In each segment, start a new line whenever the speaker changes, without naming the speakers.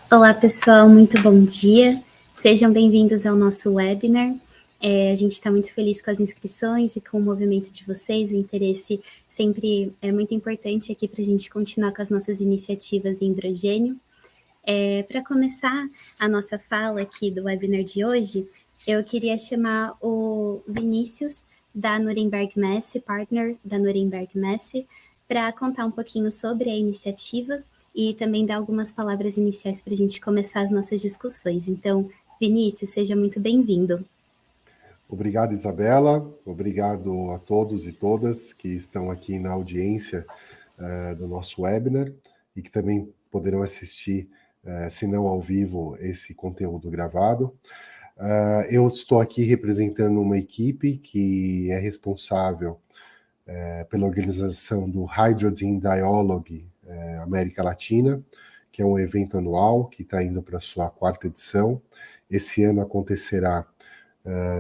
Olá, pessoal, muito bom dia. Sejam bem-vindos ao nosso webinar. A gente está muito feliz com as inscrições e com o movimento de vocês. O interesse sempre é muito importante aqui para a gente continuar com as nossas iniciativas em hidrogênio. Para começar a nossa fala aqui do webinar de hoje, eu queria chamar o Vinícius, da Nuremberg Messe, partner da Nuremberg Messe, para contar um pouquinho sobre a iniciativa e também dar algumas palavras iniciais para a gente começar as nossas discussões. Então, Vinícius, seja muito bem-vindo.
Obrigado, Isabela. Obrigado a todos e todas que estão aqui na audiência do nosso webinar e que também poderão assistir, se não ao vivo, esse conteúdo gravado. Eu estou aqui representando uma equipe que é responsável pela organização do Hydrogen Dialogue América Latina, que é um evento anual que está indo para a sua 4ª edição. Esse ano acontecerá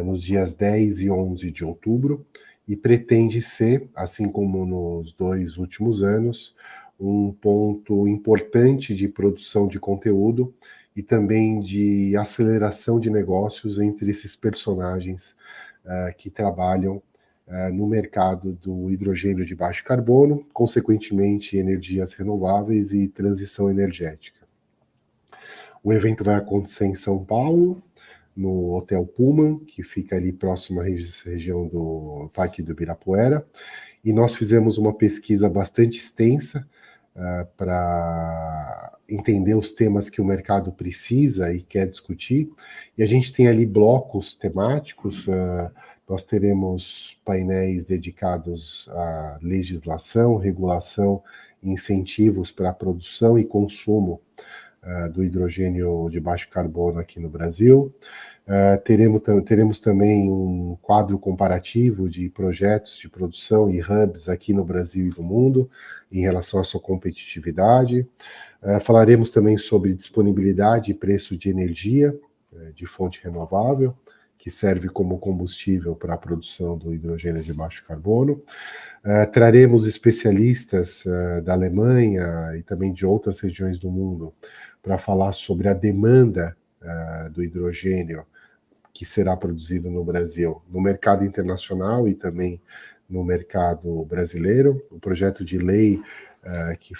nos dias 10 e 11 de outubro, e pretende ser, assim como nos 2 últimos anos, um ponto importante de produção de conteúdo e também de aceleração de negócios entre esses personagens que trabalham no mercado do hidrogênio de baixo carbono, consequentemente energias renováveis e transição energética. O evento vai acontecer em São Paulo, no Hotel Pullman, que fica ali próximo à região do Parque do Ibirapuera, e nós fizemos uma pesquisa bastante extensa para entender os temas que o mercado precisa e quer discutir, e a gente tem ali blocos temáticos. Nós teremos painéis dedicados à legislação, regulação e incentivos para a produção e consumo do hidrogênio de baixo carbono aqui no Brasil. Teremos também um quadro comparativo de projetos de produção e hubs aqui no Brasil e no mundo, em relação à sua competitividade. Falaremos também sobre disponibilidade e preço de energia de fonte renovável, que serve como combustível para a produção do hidrogênio de baixo carbono. Traremos especialistas da Alemanha e também de outras regiões do mundo para falar sobre a demanda do hidrogênio que será produzido no Brasil, no mercado internacional e também no mercado brasileiro. O projeto de lei que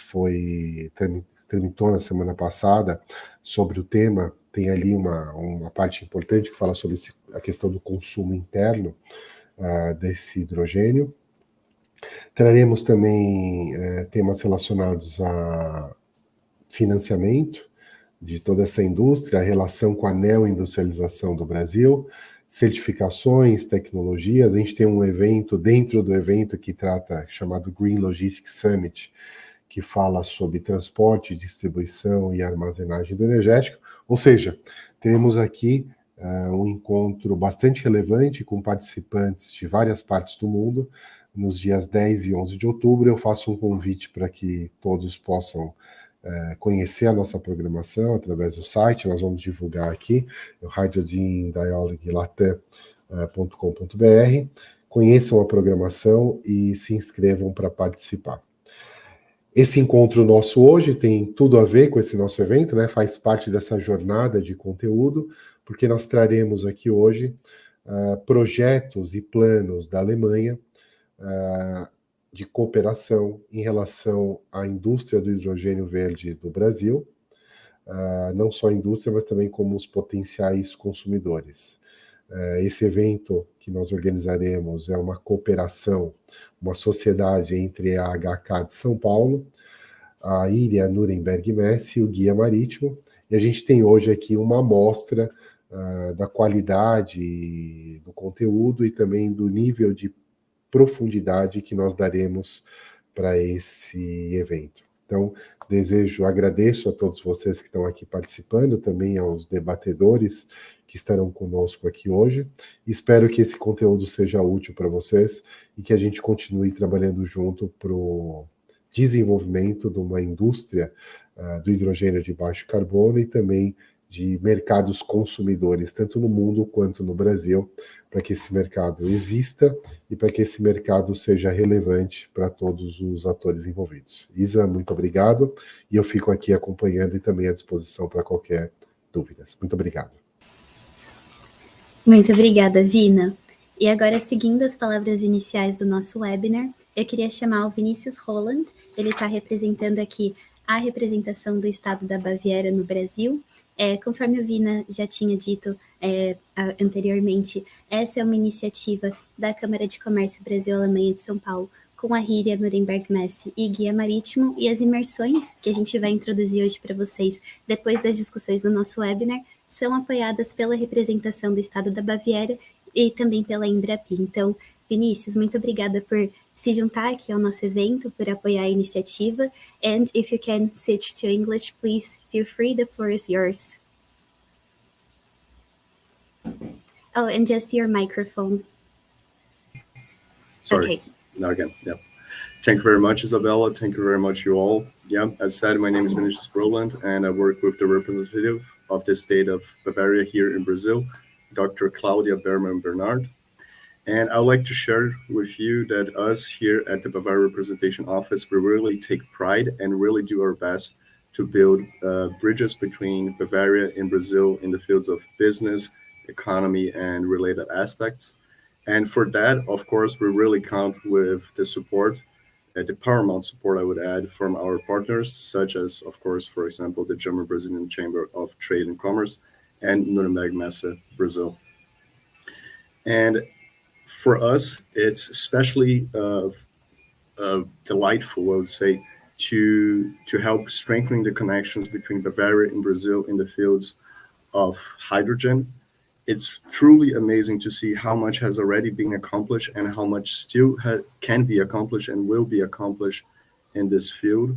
tramitou na semana passada sobre o tema tem ali uma parte importante que fala sobre a questão do consumo interno desse hidrogênio. Traremos também temas relacionados a financiamento de toda essa indústria, a relação com a neoindustrialização do Brasil, certificações, tecnologias. A gente tem um evento dentro do evento que trata, chamado Green Logistics Summit, que fala sobre transporte, distribuição e armazenagem do energético. Ou seja, teremos aqui um encontro bastante relevante com participantes de várias partes do mundo, nos dias 10 e 11 de outubro. Eu faço um convite para que todos possam conhecer a nossa programação através do site. Nós vamos divulgar aqui, o hydrogendialoguelatam.com.br. Conheçam a programação e se inscrevam para participar. Esse encontro nosso hoje tem tudo a ver com esse nosso evento, né? Faz parte dessa jornada de conteúdo, porque nós traremos aqui hoje projetos e planos da Alemanha de cooperação em relação à indústria do hidrogênio verde do Brasil, não só a indústria, mas também como os potenciais consumidores. Esse evento que nós organizaremos é uma cooperação, uma sociedade entre a HK de São Paulo, a Ilha Nuremberg Messe e o Guia Marítimo, e a gente tem hoje aqui uma amostra da qualidade do conteúdo e também do nível de profundidade que nós daremos para esse evento. Então, agradeço a todos vocês que estão aqui participando, também aos debatedores que estarão conosco aqui hoje. Espero que esse conteúdo seja útil para vocês e que a gente continue trabalhando junto para o desenvolvimento de uma indústria do hidrogênio de baixo carbono e também de mercados consumidores, tanto no mundo quanto no Brasil, para que esse mercado exista e para que esse mercado seja relevante para todos os atores envolvidos. Isa, muito obrigado, e eu fico aqui acompanhando e também à disposição para qualquer dúvidas. Muito obrigado.
Muito obrigada, Vina. E agora, seguindo as palavras iniciais do nosso webinar, eu queria chamar o Vinícius Roland. Ele está representando aqui a representação do Estado da Baviera no Brasil. Conforme o Vina já tinha dito anteriormente, essa é uma iniciativa da Câmara de Comércio Brasil-Alemanha de São Paulo, com a Hidrogênio, Nuremberg Messe e Guia Marítimo, e as imersões que a gente vai introduzir hoje para vocês, depois das discussões do nosso webinar, são apoiadas pela representação do Estado da Baviera e também pela Embrapi. Então, Vinícius, muito obrigada por se juntar aqui ao nosso evento, por apoiar a iniciativa. And if you can switch to English, please feel free, the floor is yours. Oh, and just your microphone.
Sorry, okay. Now again, yeah. Thank you very much, Isabella. Thank you very much, you all. Yeah, as said, my name is Vinícius Roland, and I work with the representative of the state of Bavaria here in Brazil, Dr. Claudia Berman-Bernard. And I would like to share with you that us here at the Bavaria Representation Office, we really take pride and really do our best to build bridges between Bavaria and Brazil in the fields of business, economy, and related aspects. And for that, of course, we really count with the support, the paramount support, I would add, from our partners, such as, of course, for example, the German-Brazilian Chamber of Trade and Commerce and Nuremberg Messe, Brazil. And for us, it's especially delightful, I would say, to help strengthen the connections between Bavaria and Brazil in the fields of hydrogen. It's truly amazing to see how much has already been accomplished and how much still can be accomplished and will be accomplished in this field.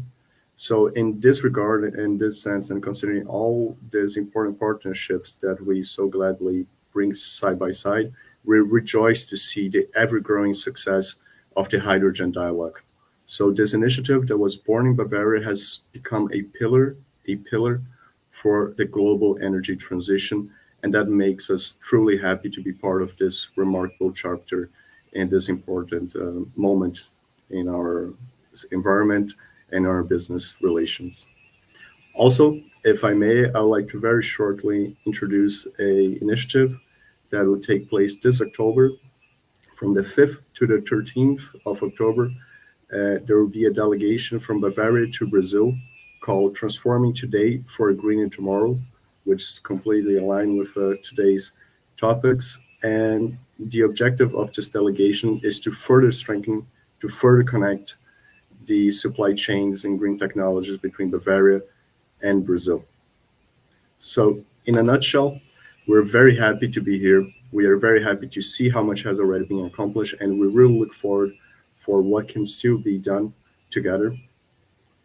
So in this regard, in this sense, and considering all these important partnerships that we so gladly bring side by side, we rejoice to see the ever-growing success of the hydrogen dialogue. So this initiative that was born in Bavaria has become a pillar for the global energy transition. And that makes us truly happy to be part of this remarkable chapter in this important moment in our environment and our business relations. Also, if I may, I would like to very shortly introduce an initiative that will take place this October. From the 5th to the 13th of October, there will be a delegation from Bavaria to Brazil called Transforming Today for a Greener Tomorrow, which is completely aligned with today's topics. And the objective of this delegation is to further strengthen, to further connect the supply chains and green technologies between Bavaria and Brazil. So in a nutshell, we're very happy to be here. We are very happy to see how much has already been accomplished, and we really look forward for what can still be done together.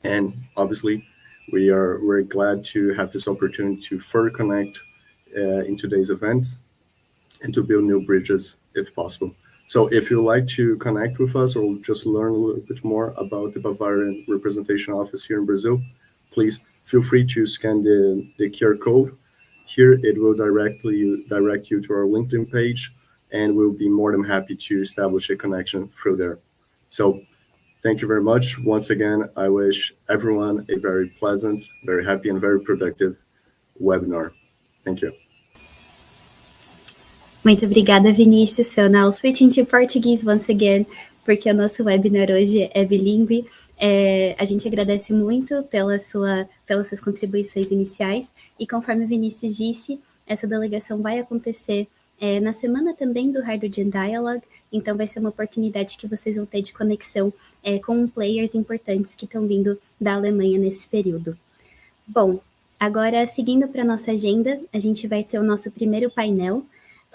And obviously, we are very glad to have this opportunity to further connect in today's event and to build new bridges if possible. So if you'd like to connect with us or just learn a little bit more about the Bavarian Representation Office here in Brazil, please feel free to scan the QR code. Here it will direct you to our LinkedIn page, and we'll be more than happy to establish a connection through there. So thank you very much. Once again, I wish everyone a very pleasant, very happy, and very productive webinar. Thank you.
Muito obrigada, Vinícius. So now switching to Portuguese once again, porque o nosso webinar hoje é bilíngue. A gente agradece muito pelas suas contribuições iniciais, e conforme o Vinícius disse, essa delegação vai acontecer na semana também do Hydrogen Dialogue, então vai ser uma oportunidade que vocês vão ter de conexão com players importantes que estão vindo da Alemanha nesse período. Bom, agora seguindo para a nossa agenda, a gente vai ter o nosso primeiro painel.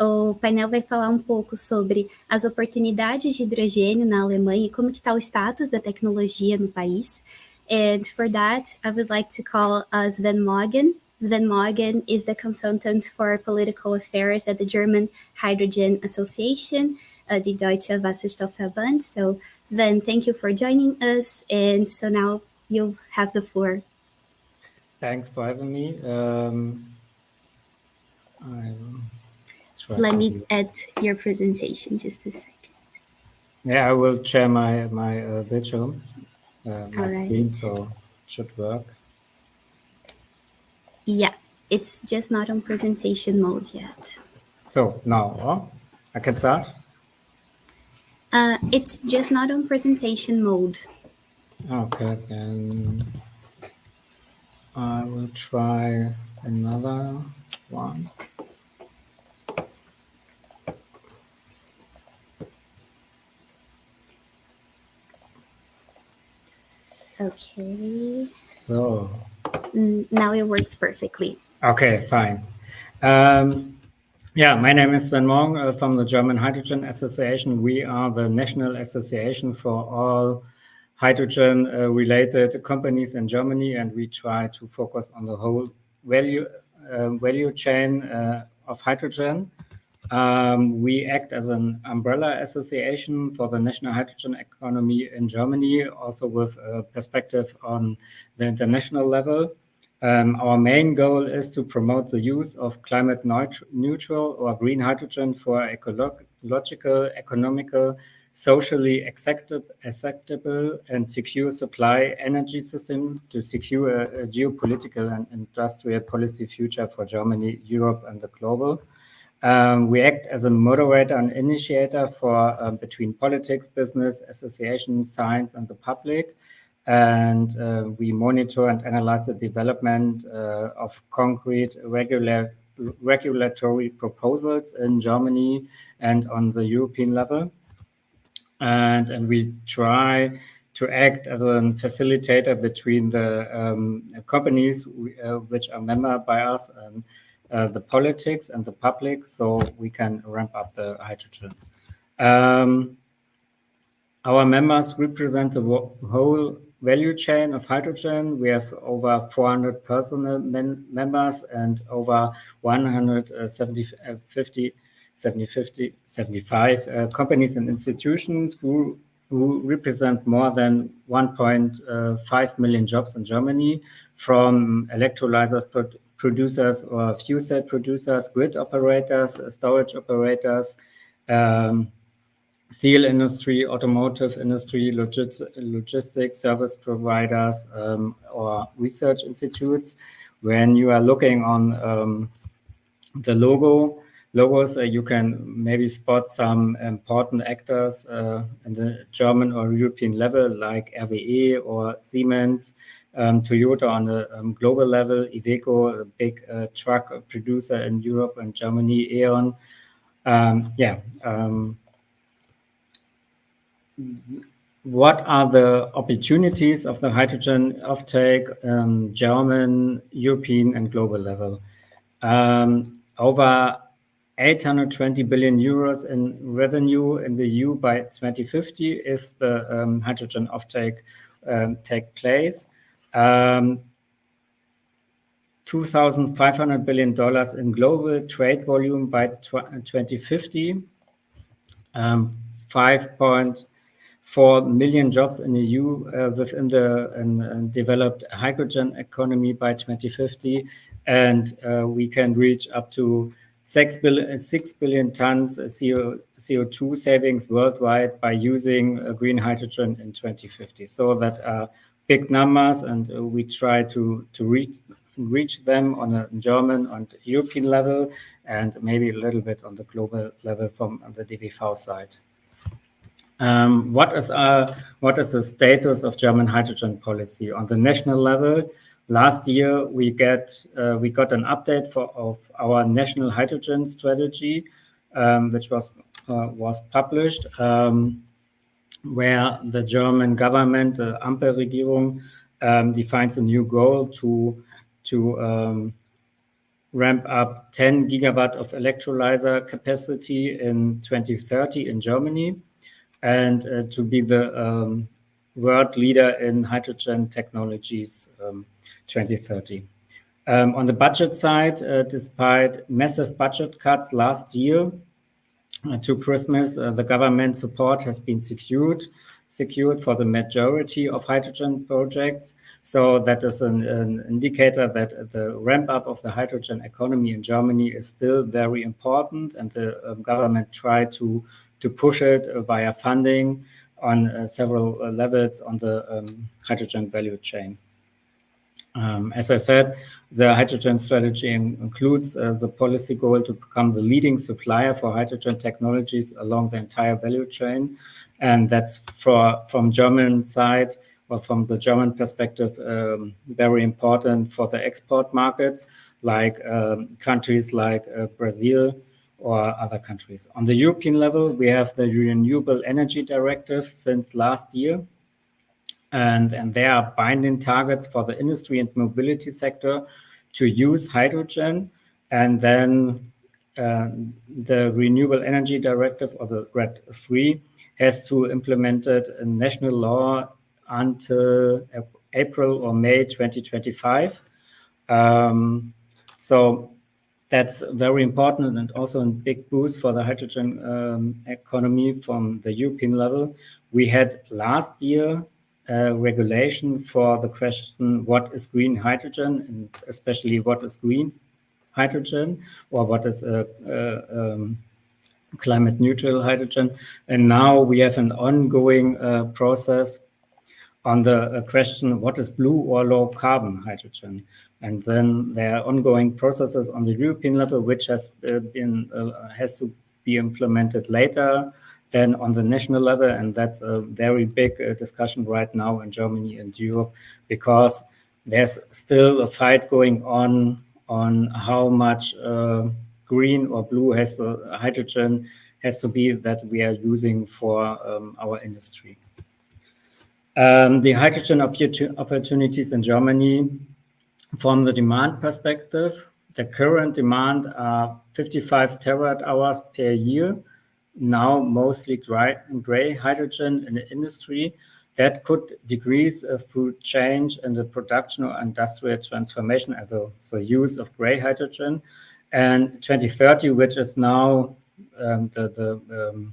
O painel vai falar um pouco sobre as oportunidades de hidrogênio na Alemanha e como que está o status da tecnologia no país. And for that, I would like to call Sven Morgan. Sven Morgan is the consultant for political affairs at the German Hydrogen Association, the Deutsche Wasserstoffverband. So Sven, thank you for joining us. And so now you have the floor.
Thanks for having me.
Let me add your presentation just a second.
Yeah, I will share my virtual screen,
right.
so it should work.
Yeah, it's just not on presentation mode yet.
So now I can start.
It's just not on presentation mode.
Okay, then I will try another one.
Okay.
So
now it works perfectly.
Okay, fine. Yeah, my name is Sven Morgen from the German Hydrogen Association. We are the national association for all hydrogen-related companies in Germany, and we try to focus on the whole value chain of hydrogen. We act as an umbrella association for the national hydrogen economy in Germany, also with a perspective on the international level. Our main goal is to promote the use of climate neutral or green hydrogen for ecological, economical, socially acceptable and secure supply energy system to secure a geopolitical and industrial policy future for Germany, Europe, and the global. We act as a moderator and initiator for between politics, business, associations, science, and the public. And we monitor and analyze the development of concrete regulatory proposals in Germany and on the European level. And we try to act as a facilitator between the companies which are member by us and the politics and the public, so we can ramp up the hydrogen. Our members represent the whole value chain of hydrogen. We have over 400 personal members and over 175 companies and institutions who represent more than 1.5 million jobs in Germany, from electrolyzer producers or fuel cell producers, grid operators, storage operators, steel industry, automotive industry, logistics service providers, or research institutes. When you are looking on the logos, you can maybe spot some important actors in the German or European level, like RWE or Siemens, Toyota on the global level, Iveco, a big truck producer in Europe and Germany, E.ON. What are the opportunities of the hydrogen offtake, German, European, and global level? Over 820 billion euros in revenue in the EU by 2050 if the hydrogen offtake take place. $2,500 billion in global trade volume by 2050. 5.4 million jobs in the EU within the developed hydrogen economy by 2050. And we can reach up to 6 billion tons CO2 savings worldwide by using green hydrogen in 2050. So that are big numbers, and we try to reach them on a German and European level, and maybe a little bit on the global level from the DBV side. What is the status of German hydrogen policy on the national level? Last year, we got an update of our national hydrogen strategy, which was published, where the German government, the Ampelregierung, defines a new goal to ramp up 10 gigawatt of electrolyzer capacity in 2030 in Germany, and to be the world leader in hydrogen technologies 2030. On the budget side, despite massive budget cuts last year to Christmas, the government support has been secured secured for the majority of hydrogen projects. So that is an indicator that the ramp up of the hydrogen economy in Germany is still very important, and the government tried to push it via funding on several levels on the hydrogen value chain. As I said, the hydrogen strategy includes the policy goal to become the leading supplier for hydrogen technologies along the entire value chain. And that's from German side, or from the German perspective, very important for the export markets, like countries like Brazil or other countries. On the European level, we have the Renewable Energy Directive since last year. And there are binding targets for the industry and mobility sector to use hydrogen. And then the Renewable Energy Directive, or the RED III, has to implement it in national law until April or May 2025. So that's very important, and also a big boost for the hydrogen economy from the European level. We had last year regulation for the question, what is green hydrogen, and especially what is green hydrogen, or what is climate neutral hydrogen. And now we have an ongoing process on the question, what is blue or low carbon hydrogen? And then there are ongoing processes on the European level, which has to be implemented later than on the national level. And that's a very big discussion right now in Germany and Europe, because there's still a fight going on how much green or blue hydrogen has to be that we are using for our industry. The hydrogen opportunities in Germany, from the demand perspective, the current demand are 55 terawatt hours per year, now mostly gray hydrogen in the industry. That could decrease through change in the production or industrial transformation, as the use of gray hydrogen. And 2030, which is now the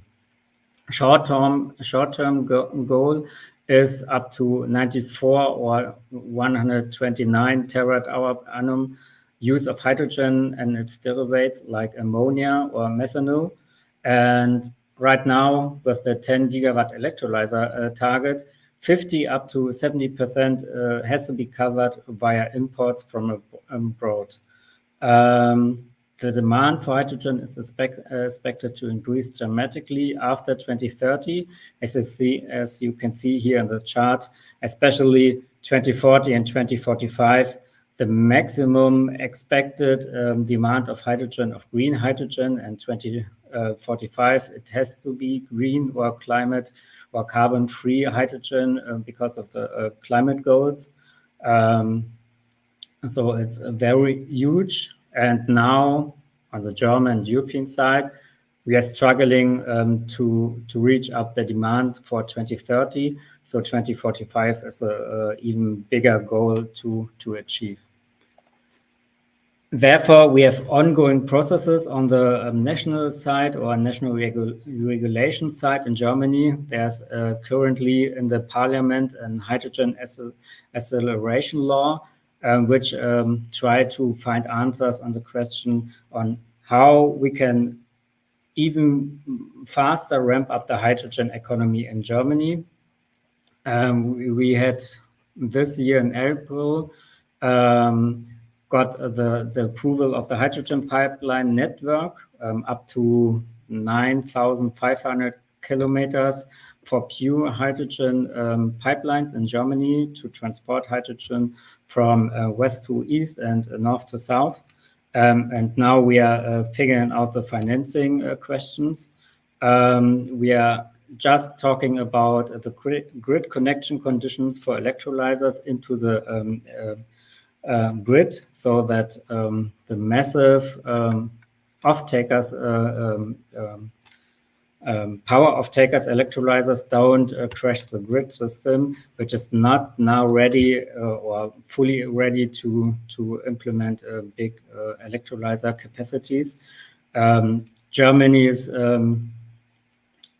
short-term goal, is up to 94 or 129 terawatt hour per annum use of hydrogen and its derivatives like ammonia or methanol. And right now, with the 10 gigawatt electrolyzer target, 50 up to 70% has to be covered via imports from abroad. The demand for hydrogen is expected to increase dramatically after 2030, as you can see here in the chart, especially 2040 and 2045. The maximum expected demand of hydrogen, of green hydrogen, and 2045, it has to be green or climate or carbon-free hydrogen because of the climate goals. So it's very huge. And now on the German and European side, we are struggling to reach up the demand for 2030. So 2045 is an even bigger goal to achieve. Therefore, we have ongoing processes on the national side or national regulation side in Germany. There's currently in the parliament a hydrogen acceleration law, which try to find answers on the question on how we can even faster ramp up the hydrogen economy in Germany. We had this year in April got the approval of the hydrogen pipeline network up to 9,500 kilometers for pure hydrogen pipelines in Germany to transport hydrogen from west to east and north to south. And now we are figuring out the financing questions. We are just talking about the grid connection conditions for electrolyzers into the grid, so that the massive off-takers, power off-takers, electrolyzers don't crash the grid system, which is not now ready or fully ready to implement big electrolyzer capacities. Germany is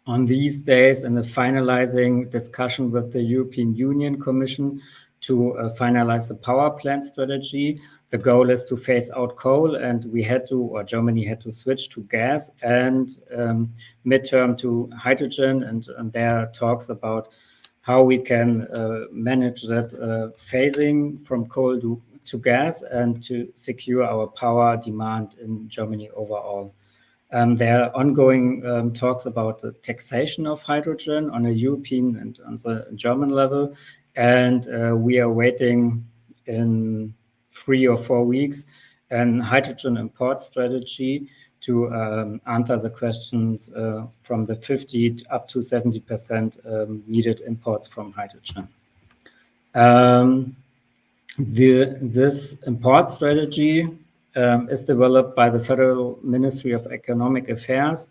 on these days in the finalizing discussion with the European Union Commission to finalize the power plant strategy. The goal is to phase out coal, and Germany had to switch to gas and midterm to hydrogen. And there are talks about how we can manage that phasing from coal to gas and to secure our power demand in Germany overall. There are ongoing talks about the taxation of hydrogen on a European and on the German level. And we are waiting in 3 or 4 weeks an hydrogen import strategy to answer the questions from the 50 up to 70% needed imports from hydrogen. This import strategy is developed by the Federal Ministry of Economic Affairs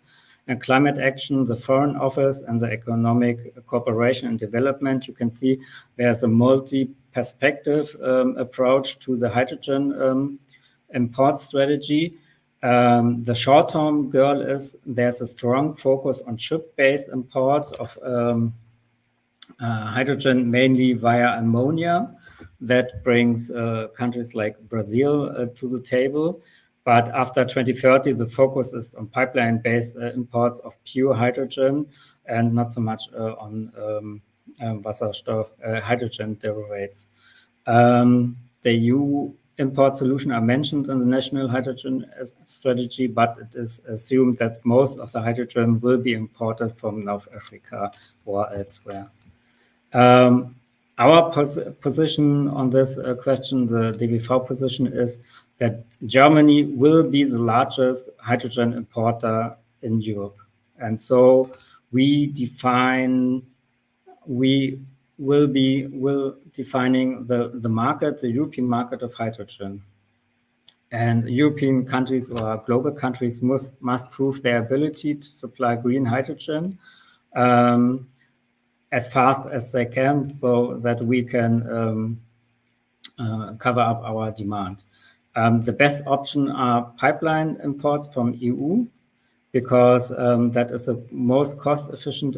and Climate Action, the Foreign Office, and the Economic Cooperation and Development. You can see there's a multi-perspective approach to the hydrogen import strategy. The short-term goal is there's a strong focus on ship-based imports of hydrogen, mainly via ammonia. That brings countries like Brazil to the table. But after 2030, the focus is on pipeline-based imports of pure hydrogen and not so much on Wasserstoff hydrogen derivatives. The EU import solution are mentioned in the national hydrogen strategy, but it is assumed that most of the hydrogen will be imported from North Africa or elsewhere. Our position on this question, the DBV position, is that Germany will be the largest hydrogen importer in Europe. And so we will defining the market, the European market of hydrogen. And European countries or global countries must prove their ability to supply green hydrogen as fast as they can, so that we can cover up our demand. The best option are pipeline imports from EU, because that is the most cost-efficient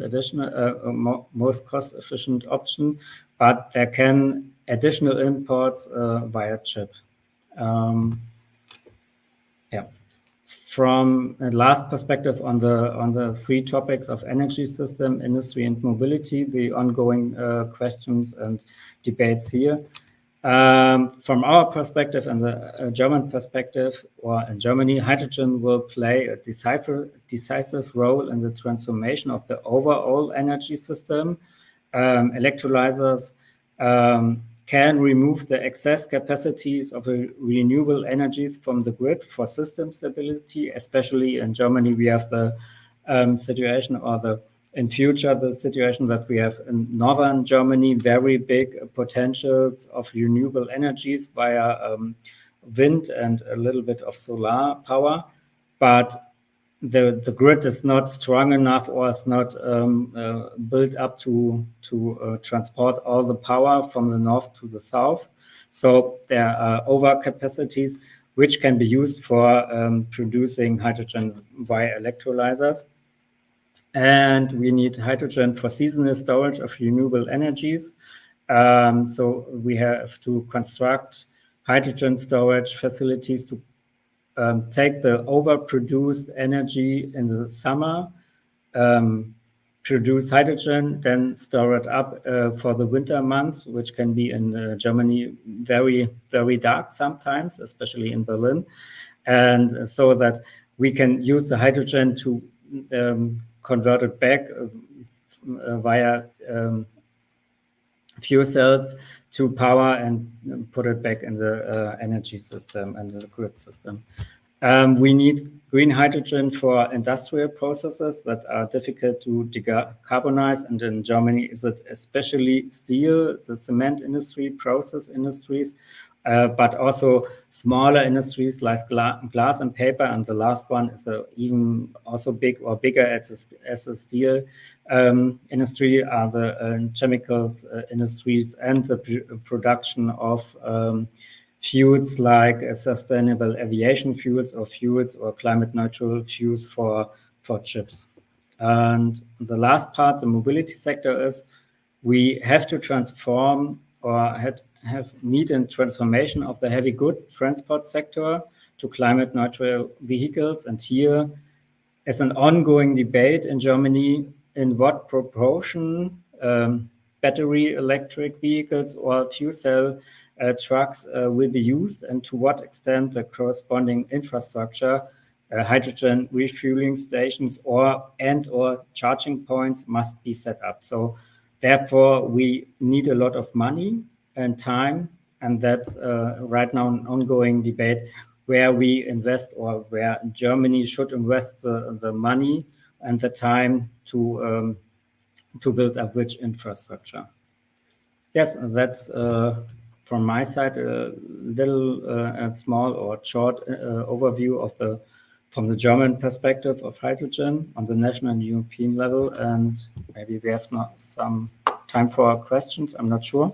option. But there can additional imports via ship. From a last perspective on the 3 topics of energy system, industry, and mobility, the ongoing questions and debates here. From our perspective and the German perspective, or in Germany, hydrogen will play a decisive role in the transformation of the overall energy system. Electrolyzers can remove the excess capacities of renewable energies from the grid for system stability. Especially in Germany, we have the situation, or in future, the situation that we have in northern Germany, very big potentials of renewable energies via wind and a little bit of solar power. But the grid is not strong enough, or is not built up to transport all the power from the north to the south. So there are overcapacities which can be used for producing hydrogen via electrolyzers. And we need hydrogen for seasonal storage of renewable energies. So we have to construct hydrogen storage facilities to take the overproduced energy in the summer, produce hydrogen, then store it up for the winter months, which can be in Germany very, very dark sometimes, especially in Berlin. And so that we can use the hydrogen to convert it back via fuel cells to power and put it back in the energy system and the grid system. We need green hydrogen for industrial processes that are difficult to decarbonize. And in Germany, is it especially steel, the cement industry, process industries, but also smaller industries like glass and paper. And the last one is even also big or bigger as the steel industry, are the chemicals industries and the production of fuels like sustainable aviation fuels or climate neutral fuels for chips. And the last part, the mobility sector, is we have to transform or need a transformation of the heavy good transport sector to climate neutral vehicles. And here is an ongoing debate in Germany in what proportion battery electric vehicles or fuel cell trucks will be used, and to what extent the corresponding infrastructure, hydrogen refueling stations or charging points must be set up. So therefore, we need a lot of money and time, and that's right now an ongoing debate where we invest or where Germany should invest the money and the time to build up which infrastructure. Yes, that's from my side a little small or short overview of from the German perspective of hydrogen on the national and European level, and maybe we have some time for questions. I'm not sure.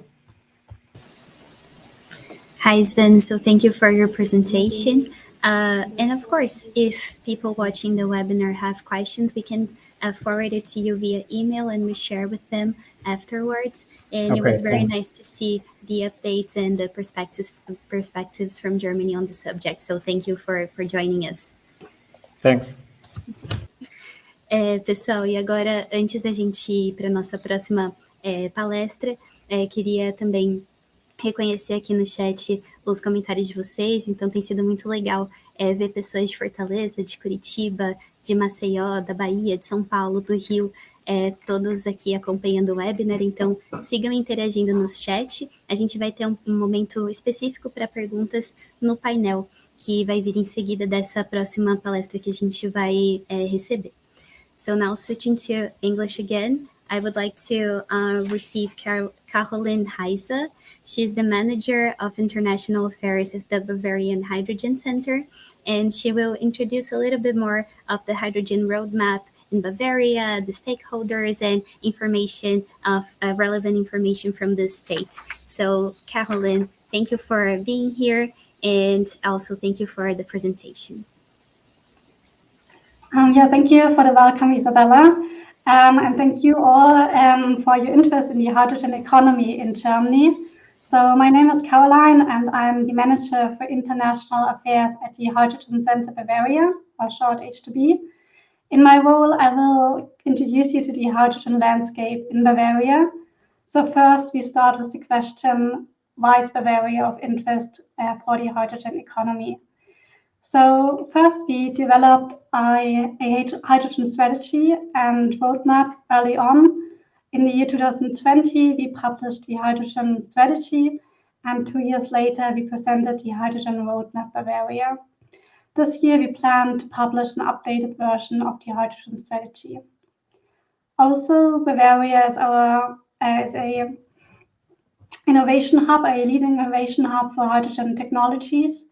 Hi, Sven. So thank you for your presentation. And of course, if people watching the webinar have questions, we can forward it to you via email and we share with them afterwards. And okay, it was very nice to see the updates and the perspectives from Germany on the subject. So thank you for joining us.
Thanks.
Pessoal, e agora, antes da gente ir para a nossa próxima palestra, queria também reconhecer aqui no chat os comentários de vocês, então tem sido muito legal ver pessoas de Fortaleza, de Curitiba, de Maceió, da Bahia, de São Paulo, do Rio, todos aqui acompanhando o webinar, então sigam interagindo no chat. A gente vai ter um momento específico para perguntas no painel, que vai vir em seguida dessa próxima palestra que a gente vai receber. So now switching to English again, I would like to receive Caroline Heise. She's the Manager of International Affairs at the Bavarian Hydrogen Center, and she will introduce a little bit more of the hydrogen roadmap in Bavaria, the stakeholders, and information of relevant information from the state. So, Caroline, thank you for being here, and also thank you for the presentation.
Thank you for the welcome, Isabella. And thank you all for your interest in the hydrogen economy in Germany. So my name is Caroline, and I'm the Manager for International Affairs at the Hydrogen Center Bavaria, or short H2B. In my role, I will introduce you to the hydrogen landscape in Bavaria. So first, we start with the question, why is Bavaria of interest for the hydrogen economy? So first, we developed a hydrogen strategy and roadmap early on. In the year 2020, we published the hydrogen strategy, and 2 years later, we presented the hydrogen roadmap Bavaria. This year, we plan to publish an updated version of the hydrogen strategy. Also, Bavaria is a innovation hub, a leading innovation hub for hydrogen technologies.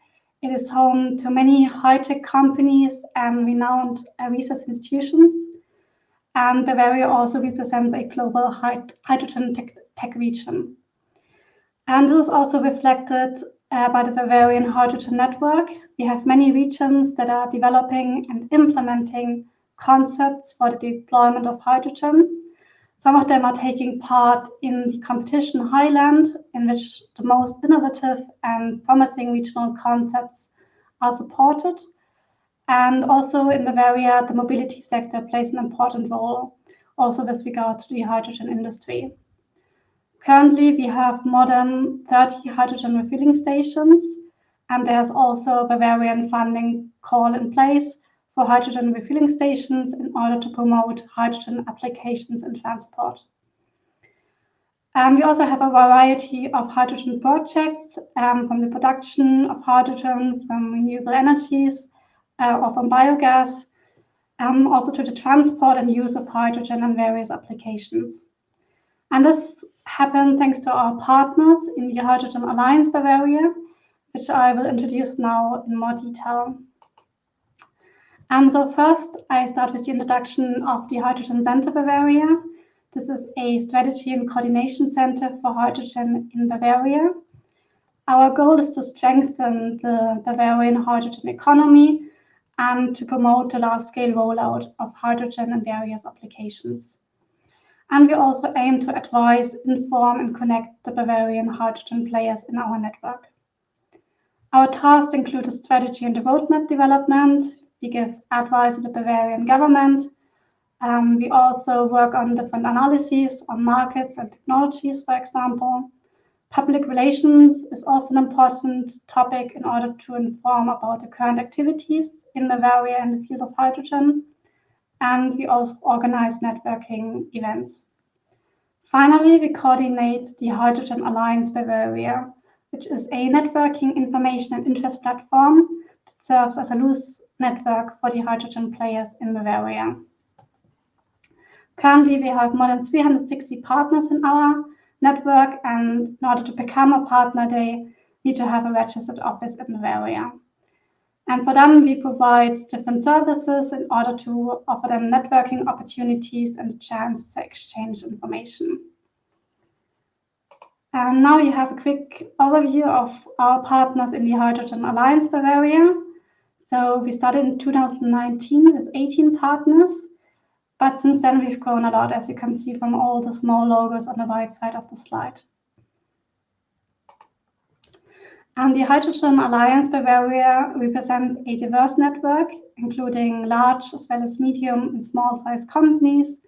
It is home to many high-tech companies and renowned research institutions. And Bavaria also represents a global hydrogen tech region. And this is also reflected by the Bavarian Hydrogen Network. We have many regions that are developing and implementing concepts for the deployment of hydrogen. Some of them are taking part in the competition Highland, in which the most innovative and promising regional concepts are supported. And also in Bavaria, the mobility sector plays an important role, also with regard to the hydrogen industry. Currently, we have more than 30 hydrogen refueling stations, and there's also Bavarian funding call in place for hydrogen refueling stations in order to promote hydrogen applications in transport. We also have a variety of hydrogen projects from the production of hydrogen from renewable energies or from biogas, also to the transport and use of hydrogen in various applications. And this happened thanks to our partners in the Hydrogen Alliance Bavaria, which I will introduce now in more detail. So first, I start with the introduction of the Hydrogen Center Bavaria. This is a strategy and coordination center for hydrogen in Bavaria. Our goal is to strengthen the Bavarian hydrogen economy and to promote the large-scale rollout of hydrogen in various applications. And we also aim to advise, inform, and connect the Bavarian hydrogen players in our network. Our tasks include the strategy and the roadmap development. We give advice to the Bavarian government. We also work on different analyses on markets and technologies, for example. Public relations is also an important topic in order to inform about the current activities in Bavaria in the field of hydrogen. And we also organize networking events. Finally, we coordinate the Hydrogen Alliance Bavaria, which is a networking, information, and interest platform that serves as a loose network for the hydrogen players in Bavaria. Currently, we have more than 360 partners in our network, and in order to become a partner, they need to have a registered office in Bavaria. And for them, we provide different services in order to offer them networking opportunities and a chance to exchange information. And now you have a quick overview of our partners in the Hydrogen Alliance Bavaria. So we started in 2019 with 18 partners, but since then we've grown a lot, as you can see from all the small logos on the right side of the slide. And the Hydrogen Alliance Bavaria represents a diverse network, including large as well as medium and small-sized companies,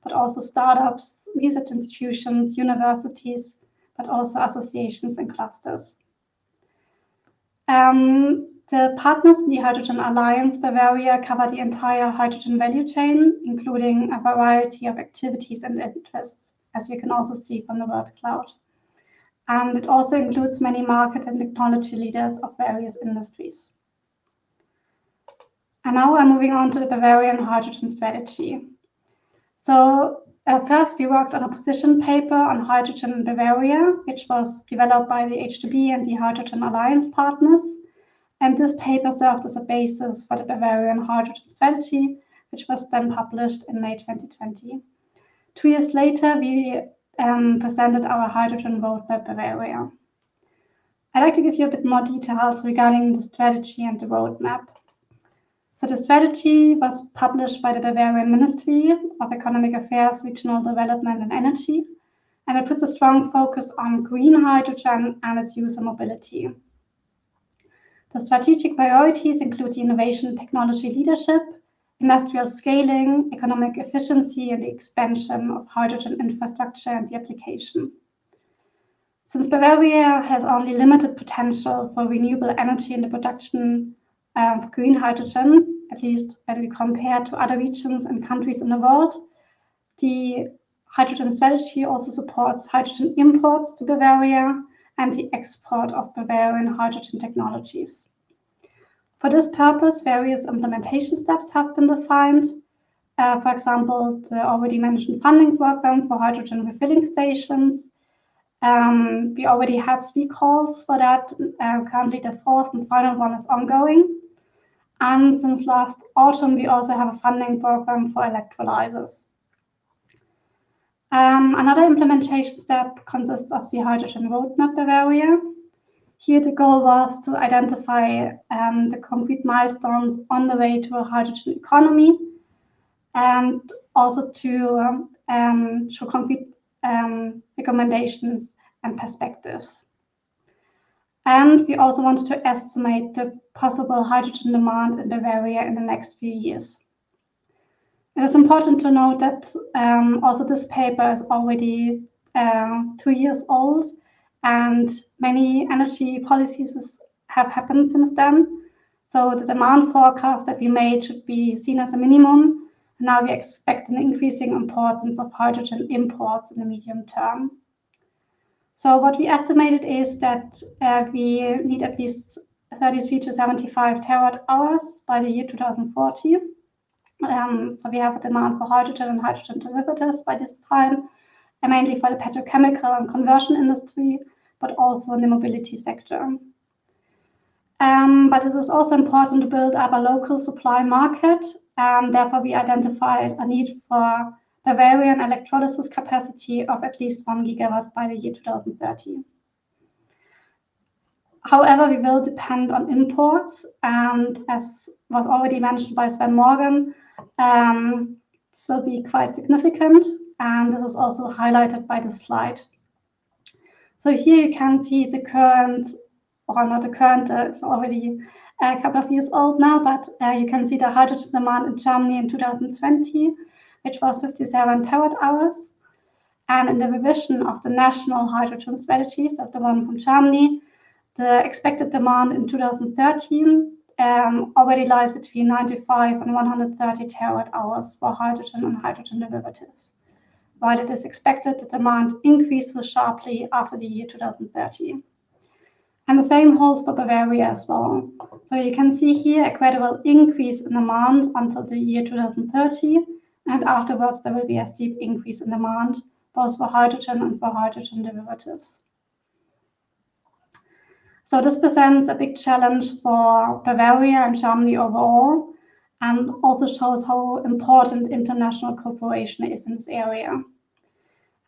but also startups, research institutions, universities, but also associations and clusters. The partners in the Hydrogen Alliance Bavaria cover the entire hydrogen value chain, including a variety of activities and interests, as you can also see from the word cloud. And it also includes many market and technology leaders of various industries. And now I'm moving on to the Bavarian hydrogen strategy. So first we worked on a position paper on hydrogen in Bavaria, which was developed by the HDB and the Hydrogen Alliance partners. And this paper served as a basis for the Bavarian hydrogen strategy, which was then published in May 2020. 2 years later, we presented our hydrogen roadmap Bavaria. I'd like to give you a bit more details regarding the strategy and the roadmap. So the strategy was published by the Bavarian Ministry of Economic Affairs, Regional Development and Energy, and it puts a strong focus on green hydrogen and its use and mobility. The strategic priorities include the innovation technology leadership, industrial scaling, economic efficiency, and the expansion of hydrogen infrastructure and the application. Since Bavaria has only limited potential for renewable energy in the production of green hydrogen, at least when we compare to other regions and countries in the world, the hydrogen strategy also supports hydrogen imports to Bavaria and the export of Bavarian hydrogen technologies. For this purpose, various implementation steps have been defined. For example, the already mentioned funding program for hydrogen refilling stations. We already had 3 calls for that. Currently, the 4th and final one is ongoing. And since last autumn, we also have a funding program for electrolyzers. Another implementation step consists of the hydrogen roadmap Bavaria. Here, the goal was to identify the concrete milestones on the way to a hydrogen economy, and also to show concrete recommendations and perspectives. And we also wanted to estimate the possible hydrogen demand in Bavaria in the next few years. It is important to note that also this paper is already 2 years old, and many energy policies have happened since then. So the demand forecast that we made should be seen as a minimum. Now we expect an increasing importance of hydrogen imports in the medium term. So what we estimated is that we need at least 33 to 75 terawatt hours by the year 2040. So we have a demand for hydrogen and hydrogen derivatives by this time, and mainly for the petrochemical and conversion industry, but also in the mobility sector. But it is also important to build up a local supply market, and therefore we identified a need for Bavarian electrolysis capacity of at least 1 gigawatt by the year 2030. However, we will depend on imports, and as was already mentioned by Sven Morgan, this will be quite significant, and this is also highlighted by this slide. So here you can see the current, or not the current, it's already a couple of years old now, but you can see the hydrogen demand in Germany in 2020, which was 57 terawatt hours. And in the revision of the national hydrogen strategies, of the one from Germany, the expected demand in 2013 already lies between 95 and 130 terawatt hours for hydrogen and hydrogen derivatives, while it is expected the demand increases sharply after the year 2030. And the same holds for Bavaria as well. So you can see here a gradual increase in demand until the year 2030, and afterwards there will be a steep increase in demand, both for hydrogen and for hydrogen derivatives. So this presents a big challenge for Bavaria and Germany overall, and also shows how important international cooperation is in this area.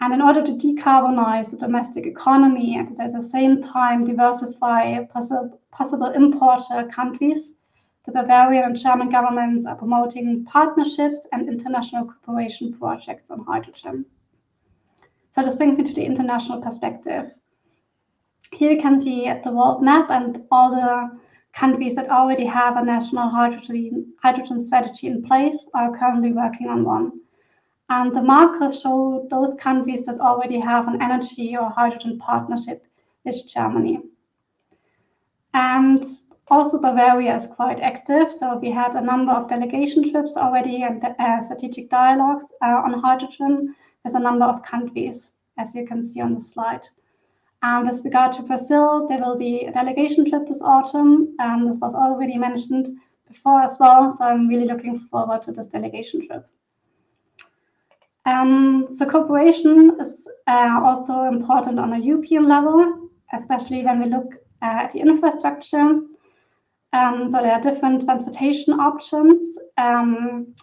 And in order to decarbonize the domestic economy and at the same time diversify possible importer countries, the Bavarian and German governments are promoting partnerships and international cooperation projects on hydrogen. So this brings me to the international perspective. Here you can see the world map and all the countries that already have a national hydrogen strategy in place are currently working on one. And the markers show those countries that already have an energy or hydrogen partnership with Germany. And also Bavaria is quite active. So we had a number of delegation trips already and strategic dialogues on hydrogen with a number of countries, as you can see on the slide. And with regard to Brazil, there will be a delegation trip this autumn. And this was already mentioned before as well. So I'm really looking forward to this delegation trip. So cooperation is also important on a European level, especially when we look at the infrastructure. So there are different transportation options.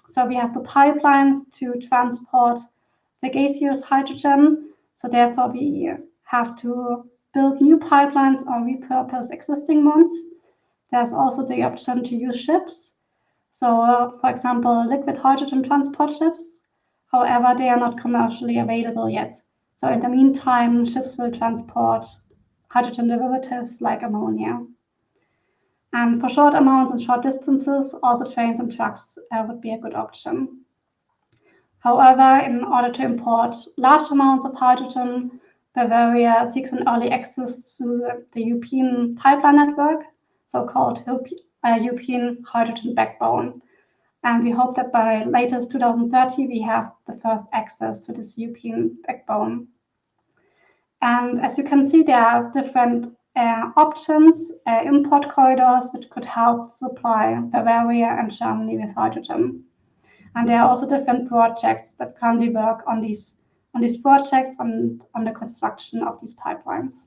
So we have the pipelines to transport the gaseous hydrogen. So therefore we have to build new pipelines or repurpose existing ones. There's also the option to use ships. So for example, liquid hydrogen transport ships. However, they are not commercially available yet. So in the meantime, ships will transport hydrogen derivatives like ammonia. And for short amounts and short distances, also trains and trucks would be a good option. However, in order to import large amounts of hydrogen, Bavaria seeks an early access to the European pipeline network, so-called European hydrogen backbone. And we hope that by latest 2030, we have the first access to this European backbone. And as you can see, there are different options, import corridors, which could help supply Bavaria and Germany with hydrogen. And there are also different projects that currently work on these projects and on the construction of these pipelines.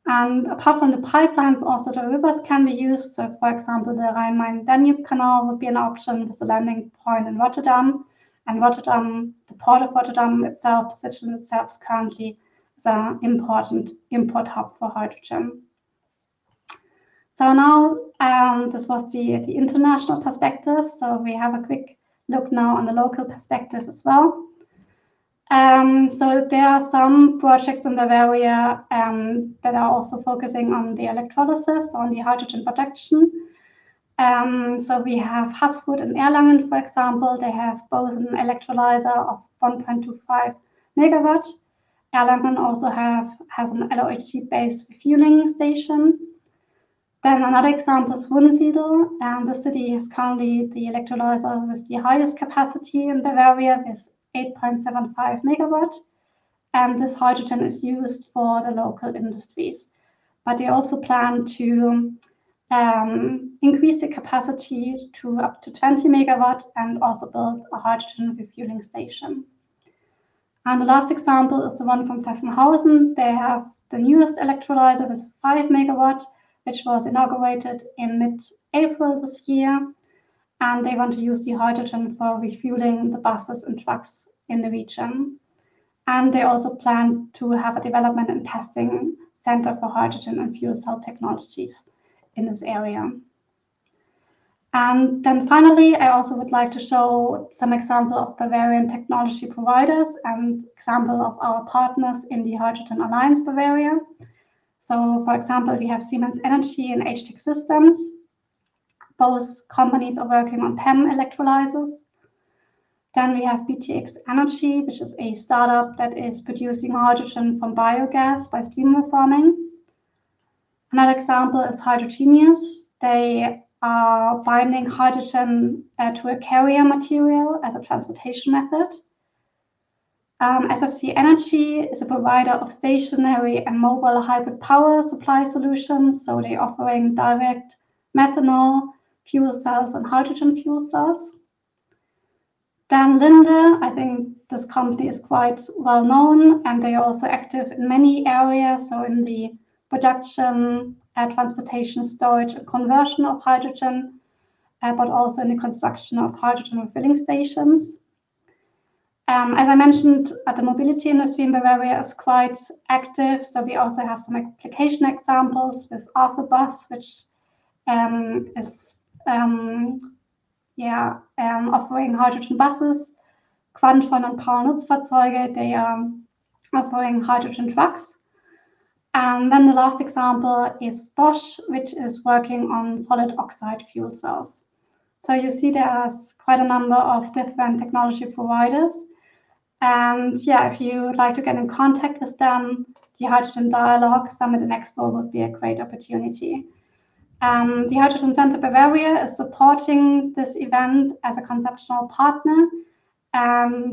And apart from the pipelines, also the rivers can be used. So, for example, the Rhine-Main-Danube Canal would be an option with a landing point in Rotterdam. And Rotterdam, the port of Rotterdam itself, positions itself currently as an important import hub for hydrogen. So now this was the international perspective. So we have a quick look now on the local perspective as well. So there are some projects in Bavaria that are also focusing on the electrolysis, on the hydrogen production. So we have Haßfurt and Erlangen, for example. They have both an electrolyzer of 1.25 megawatt. Erlangen also has an LOHC-based refueling station. Then another example is Wunsiedel, and the city has currently the electrolyzer with the highest capacity in Bavaria with 8.75 megawatt, and this hydrogen is used for the local industries. But they also plan to increase the capacity to up to 20 megawatt and also build a hydrogen refueling station. And the last example is the one from Pfaffenhausen. They have the newest electrolyzer with 5 megawatt, which was inaugurated in mid-April this year. And they want to use the hydrogen for refueling the buses and trucks in the region. And they also plan to have a development and testing Center for Hydrogen and Fuel Cell Technologies in this area. And then finally, I also would like to show some example of Bavarian technology providers and example of our partners in the Hydrogen Alliance Bavaria. So for example, we have Siemens Energy and HTEC Systems. Both companies are working on PEM electrolyzers. Then we have BTX Energy, which is a startup that is producing hydrogen from biogas by steam reforming. Another example is Hidrogênio. They are binding hydrogen to a carrier material as a transportation method. SFC Energy is a provider of stationary and mobile hybrid power supply solutions. So they're offering direct methanol, fuel cells, and hydrogen fuel cells. Then Linde, I think this company is quite well known, and they are also active in many areas. So in the production, transportation, storage, and conversion of hydrogen, but also in the construction of hydrogen refilling stations. As I mentioned, the mobility industry in Bavaria is quite active. So we also have some application examples with Arthur-Bus, which is offering hydrogen buses. Quantron and Power Nutzfahrzeuge, they are offering hydrogen trucks. And then the last example is Bosch, which is working on solid oxide fuel cells. So you see there's quite a number of different technology providers. And yeah, if you would like to get in contact with them, the Hydrogen Dialogue Summit and Expo would be a great opportunity. The Hydrogen Center Bavaria is supporting this event as a conceptual partner.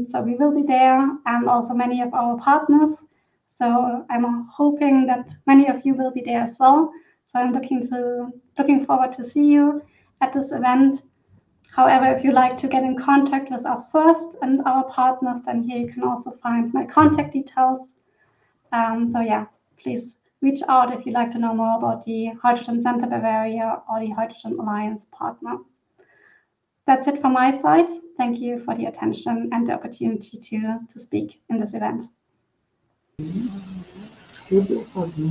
So we will be there, and also many of our partners. So I'm hoping that many of you will be there as well. So I'm looking forward to see you at this event. However, if you like to get in contact with us first and our partners, then here you can also find my contact details. So yeah, please reach out if you'd like to know more about the Hydrogen Center Bavaria or the Hydrogen Alliance partner. That's it from my side. Thank you for the attention and the opportunity to speak in this event.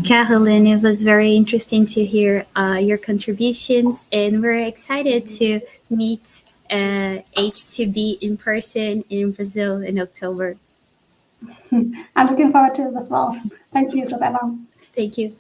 Caroline, it was very interesting to hear your contributions, and we're excited to meet H2B in person in Brazil in October.
I'm looking forward to it as well. Thank you, Isabella.
Thank you.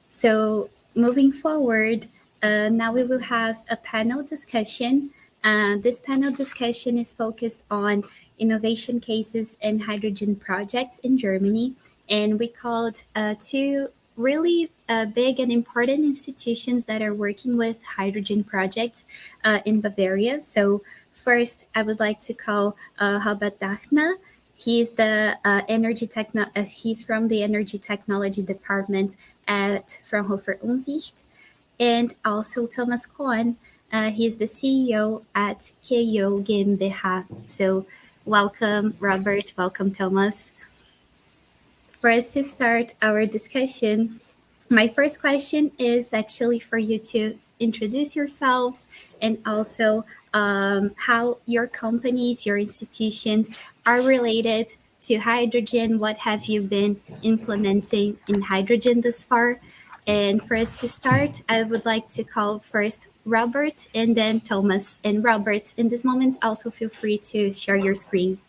So moving forward, now we will have a panel discussion. This panel discussion is focused on innovation cases and hydrogen projects in Germany. And we called two really big and important institutions that are working with hydrogen projects in Bavaria. So first, I would like to call Robert Dachner. He's the he's from the Energy Technology Department at Fraunhofer Umsicht, and also Thomas Kohn. He's the CEO at KO GmbH. So welcome, Robert. Welcome, Thomas. For us to start our discussion, my first question is actually for you to introduce yourselves and also how your companies, your institutions are related to hydrogen. What have you been implementing in hydrogen thus far? And for us to start, I would like to call first Robert and then Thomas. And Robert, in this moment, also feel free to share your screen.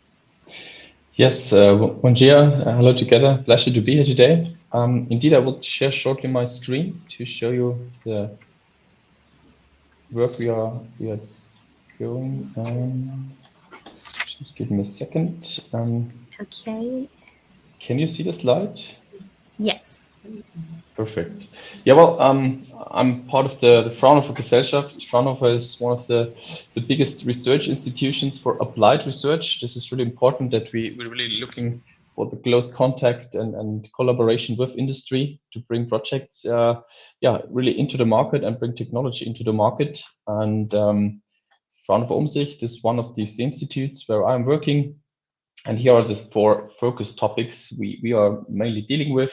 Yes, bom dia, hello together, pleasure to be here today. Indeed, I will share shortly my screen to show you the work we are doing. Just give me a second.
Okay.
Can you see the slide?
Yes.
Perfect. Yeah, well, I'm part of the Fraunhofer Gesellschaft. Fraunhofer is one of the biggest research institutions for applied research. This is really important that we're really looking for the close contact and collaboration with industry to bring projects, really into the market and bring technology into the market. And Fraunhofer Umsicht is one of these institutes where I'm working. And here are the 4 focus topics we are mainly dealing with.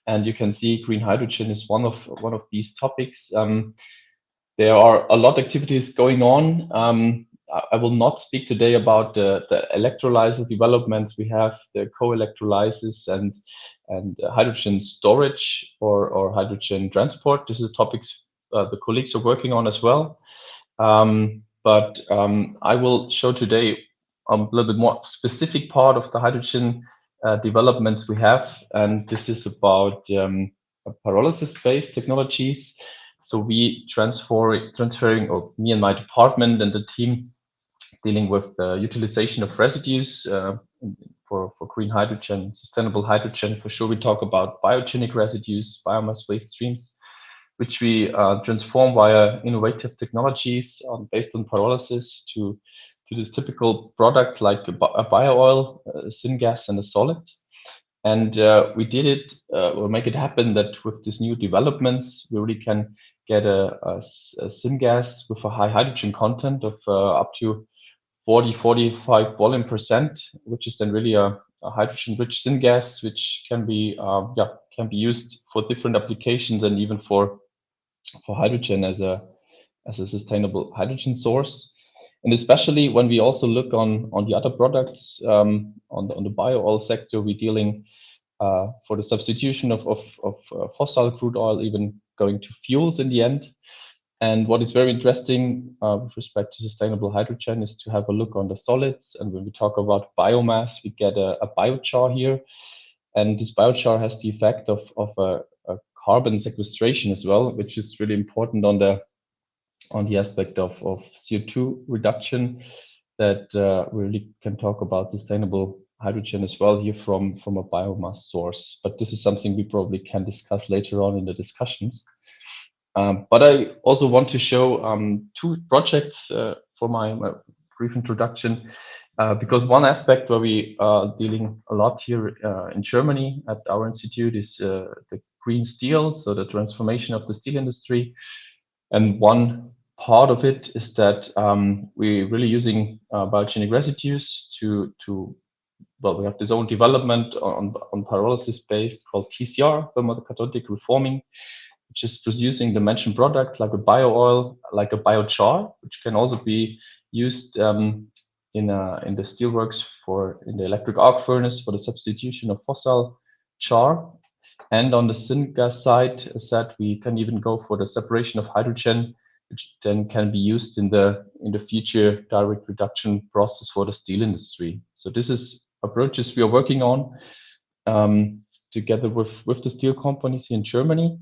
And you can see green hydrogen is one of these topics. There are a lot of activities going on. I will not speak today about the electrolyzer developments we have, the co-electrolysis and hydrogen storage or hydrogen transport. This is topics the colleagues are working on as well. But I will show today a little bit more specific part of the hydrogen developments we have, and this is about pyrolysis-based technologies. So we transferring, or me and my department and the team dealing with the utilization of residues for green hydrogen, sustainable hydrogen. For sure, we talk about biogenic residues, biomass waste streams, which we transform via innovative technologies based on pyrolysis to this typical product like a bio-oil, a syngas, and a solid. And we did it, or make it happen that with these new developments, we really can get a syngas with a high hydrogen content of up to 40-45 volume %, which is then really a hydrogen-rich syngas, which can be used for different applications and even for hydrogen as a sustainable hydrogen source. And especially when we also look on the other products, on the bio-oil sector, we're dealing for the substitution of fossil crude oil, even going to fuels in the end. And what is very interesting with respect to sustainable hydrogen is to have a look on the solids. And when we talk about biomass, we get a biochar here. And this biochar has the effect of a carbon sequestration as well, which is really important on the aspect of CO2 reduction, that we really can talk about sustainable hydrogen as well here from a biomass source. But this is something we probably can discuss later on in the discussions. But I also want to show 2 projects for my brief introduction, because one aspect where we are dealing a lot here in Germany at our institute is the green steel, so the transformation of the steel industry. And one part of it is that we're really using biogenic residues well, we have this own development on pyrolysis based called TCR, thermocathodic reforming, which is producing the mentioned product like a bio-oil, like a biochar, which can also be used in the steelworks in the electric arc furnace for the substitution of fossil char. And on the syngas side, as said, we can even go for the separation of hydrogen, which then can be used in the future direct reduction process for the steel industry. So this is approaches we are working on together with the steel companies here in Germany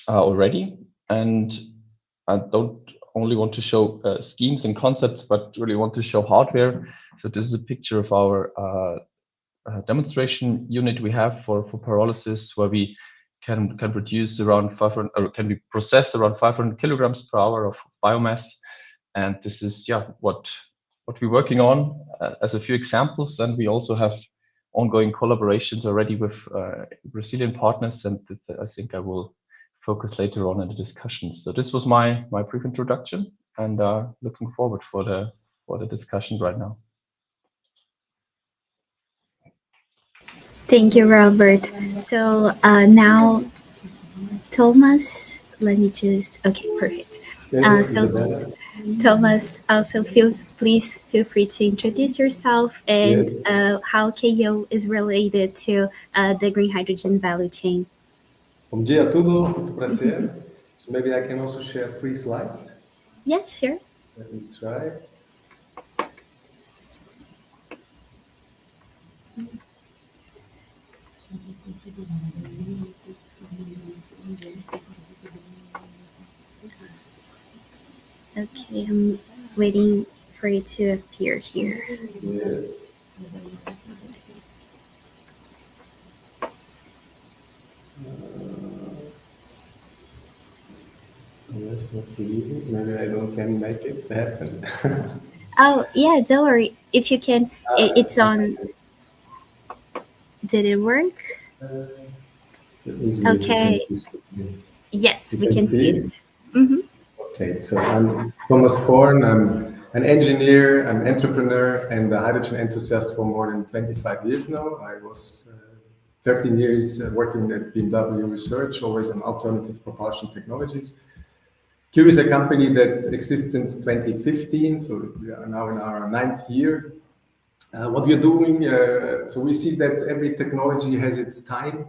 already. And I don't only want to show schemes and concepts, but really want to show hardware. So this is a picture of our demonstration unit we have for pyrolysis, where we can produce around 500, or can be processed around 500 kilograms per hour of biomass. And this is what we're working on as a few examples. And we also have ongoing collaborations already with Brazilian partners, and I think I will focus later on in the discussions. So this was my brief introduction, and looking forward for the discussion right now.
Thank you, Robert. So now, Thomas, let me just, okay, perfect. So Thomas, also please feel free to introduce yourself and how KO is related to the green hydrogen value chain.
Bom dia a tudo, muito prazer. So maybe I can also share 3 slides.
Yes, sure.
Let me try.
Okay, I'm waiting for it to appear here.
Yes. That's not so easy. Maybe I can make it happen.
Oh, yeah, don't worry. If you can, it's on. Did it work? Okay. Yes, we can see it. Mm-hmm.
Okay, so I'm Thomas Korn. I'm an engineer, I'm an entrepreneur, and a hydrogen enthusiast for more than 25 years now. I was 13 years working at BMW Research, always on alternative propulsion technologies. Q is a company that exists since 2015, so we are now in our 9th year. What we are doing, so we see that every technology has its time.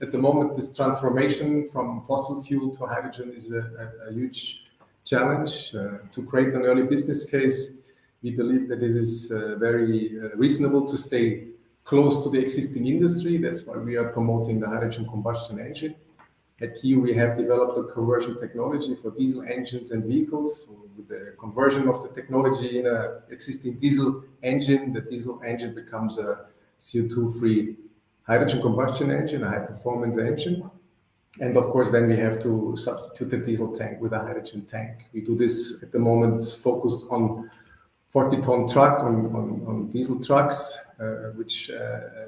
At the moment, this transformation from fossil fuel to hydrogen is a huge challenge. To create an early business case, we believe that this is very reasonable to stay close to the existing industry. That's why we are promoting the hydrogen combustion engine. At Q, we have developed a conversion technology for diesel engines and vehicles. So with the conversion of the technology in an existing diesel engine, the diesel engine becomes a CO2-free hydrogen combustion engine, a high-performance engine. And of course, then we have to substitute the diesel tank with a hydrogen tank. We do this at the moment focused on 40-ton truck, on diesel trucks, which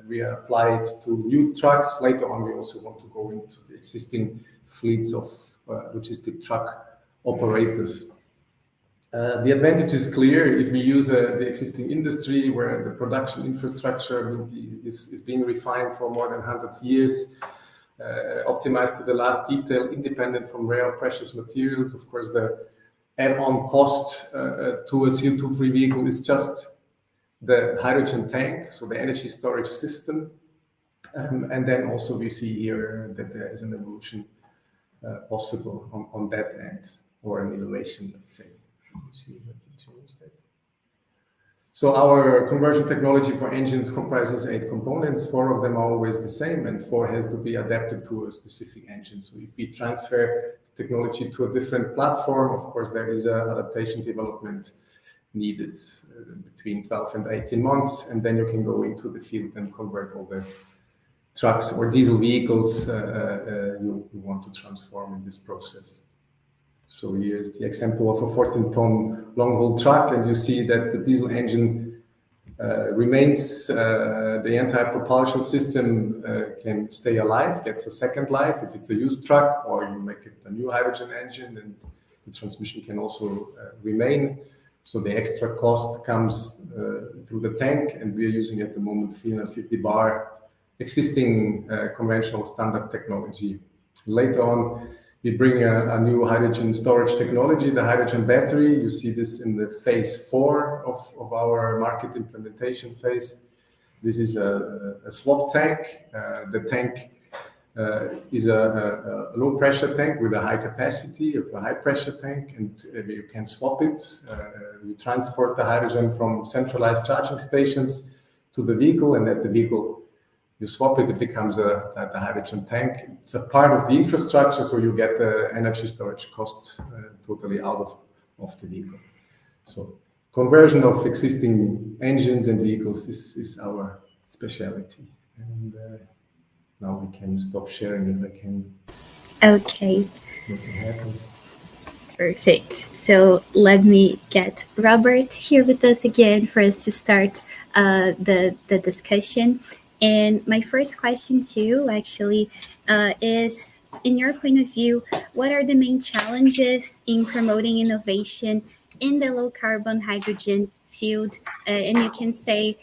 we apply it to new trucks. Later on, we also want to go into the existing fleets of logistic truck operators. The advantage is clear if we use the existing industry where the production infrastructure is being refined for more than 100 years, optimized to the last detail, independent from rare precious materials. Of course, the add-on cost to a CO2-free vehicle is just the hydrogen tank, so the energy storage system. And then also we see here that there is an evolution possible on that end, or an innovation, let's say. So our conversion technology for engines comprises 8 components. 4 of them are always the same, and 4 has to be adapted to a specific engine. So if we transfer technology to a different platform, of course, there is an adaptation development needed between 12 and 18 months, and then you can go into the field and convert all the trucks or diesel vehicles you want to transform in this process. So here's the example of a 14-ton long-haul truck, and you see that the diesel engine remains, the entire propulsion system can stay alive, gets a second life if it's a used truck, or you make it a new hydrogen engine, and the transmission can also remain. So the extra cost comes through the tank, and we are using at the moment 350 bar existing conventional standard technology. Later on, we bring a new hydrogen storage technology, the hydrogen battery. You see this in the phase 4 of our market implementation phase. This is a swap tank. The tank is a low pressure tank with a high capacity of a high pressure tank, and you can swap it. We transport the hydrogen from centralized charging stations to the vehicle, and at the vehicle you swap it, it becomes the hydrogen tank. It's a part of the infrastructure, so you get the energy storage cost totally out of the vehicle. So conversion of existing engines and vehicles is our specialty. And now we can stop sharing if I can.
Okay.
Make it happen.
Perfect. So let me get Robert here with us again for us to start the discussion. And my first question to you actually is, in your point of view, what are the main challenges in promoting innovation in the low carbon hydrogen field? And you can say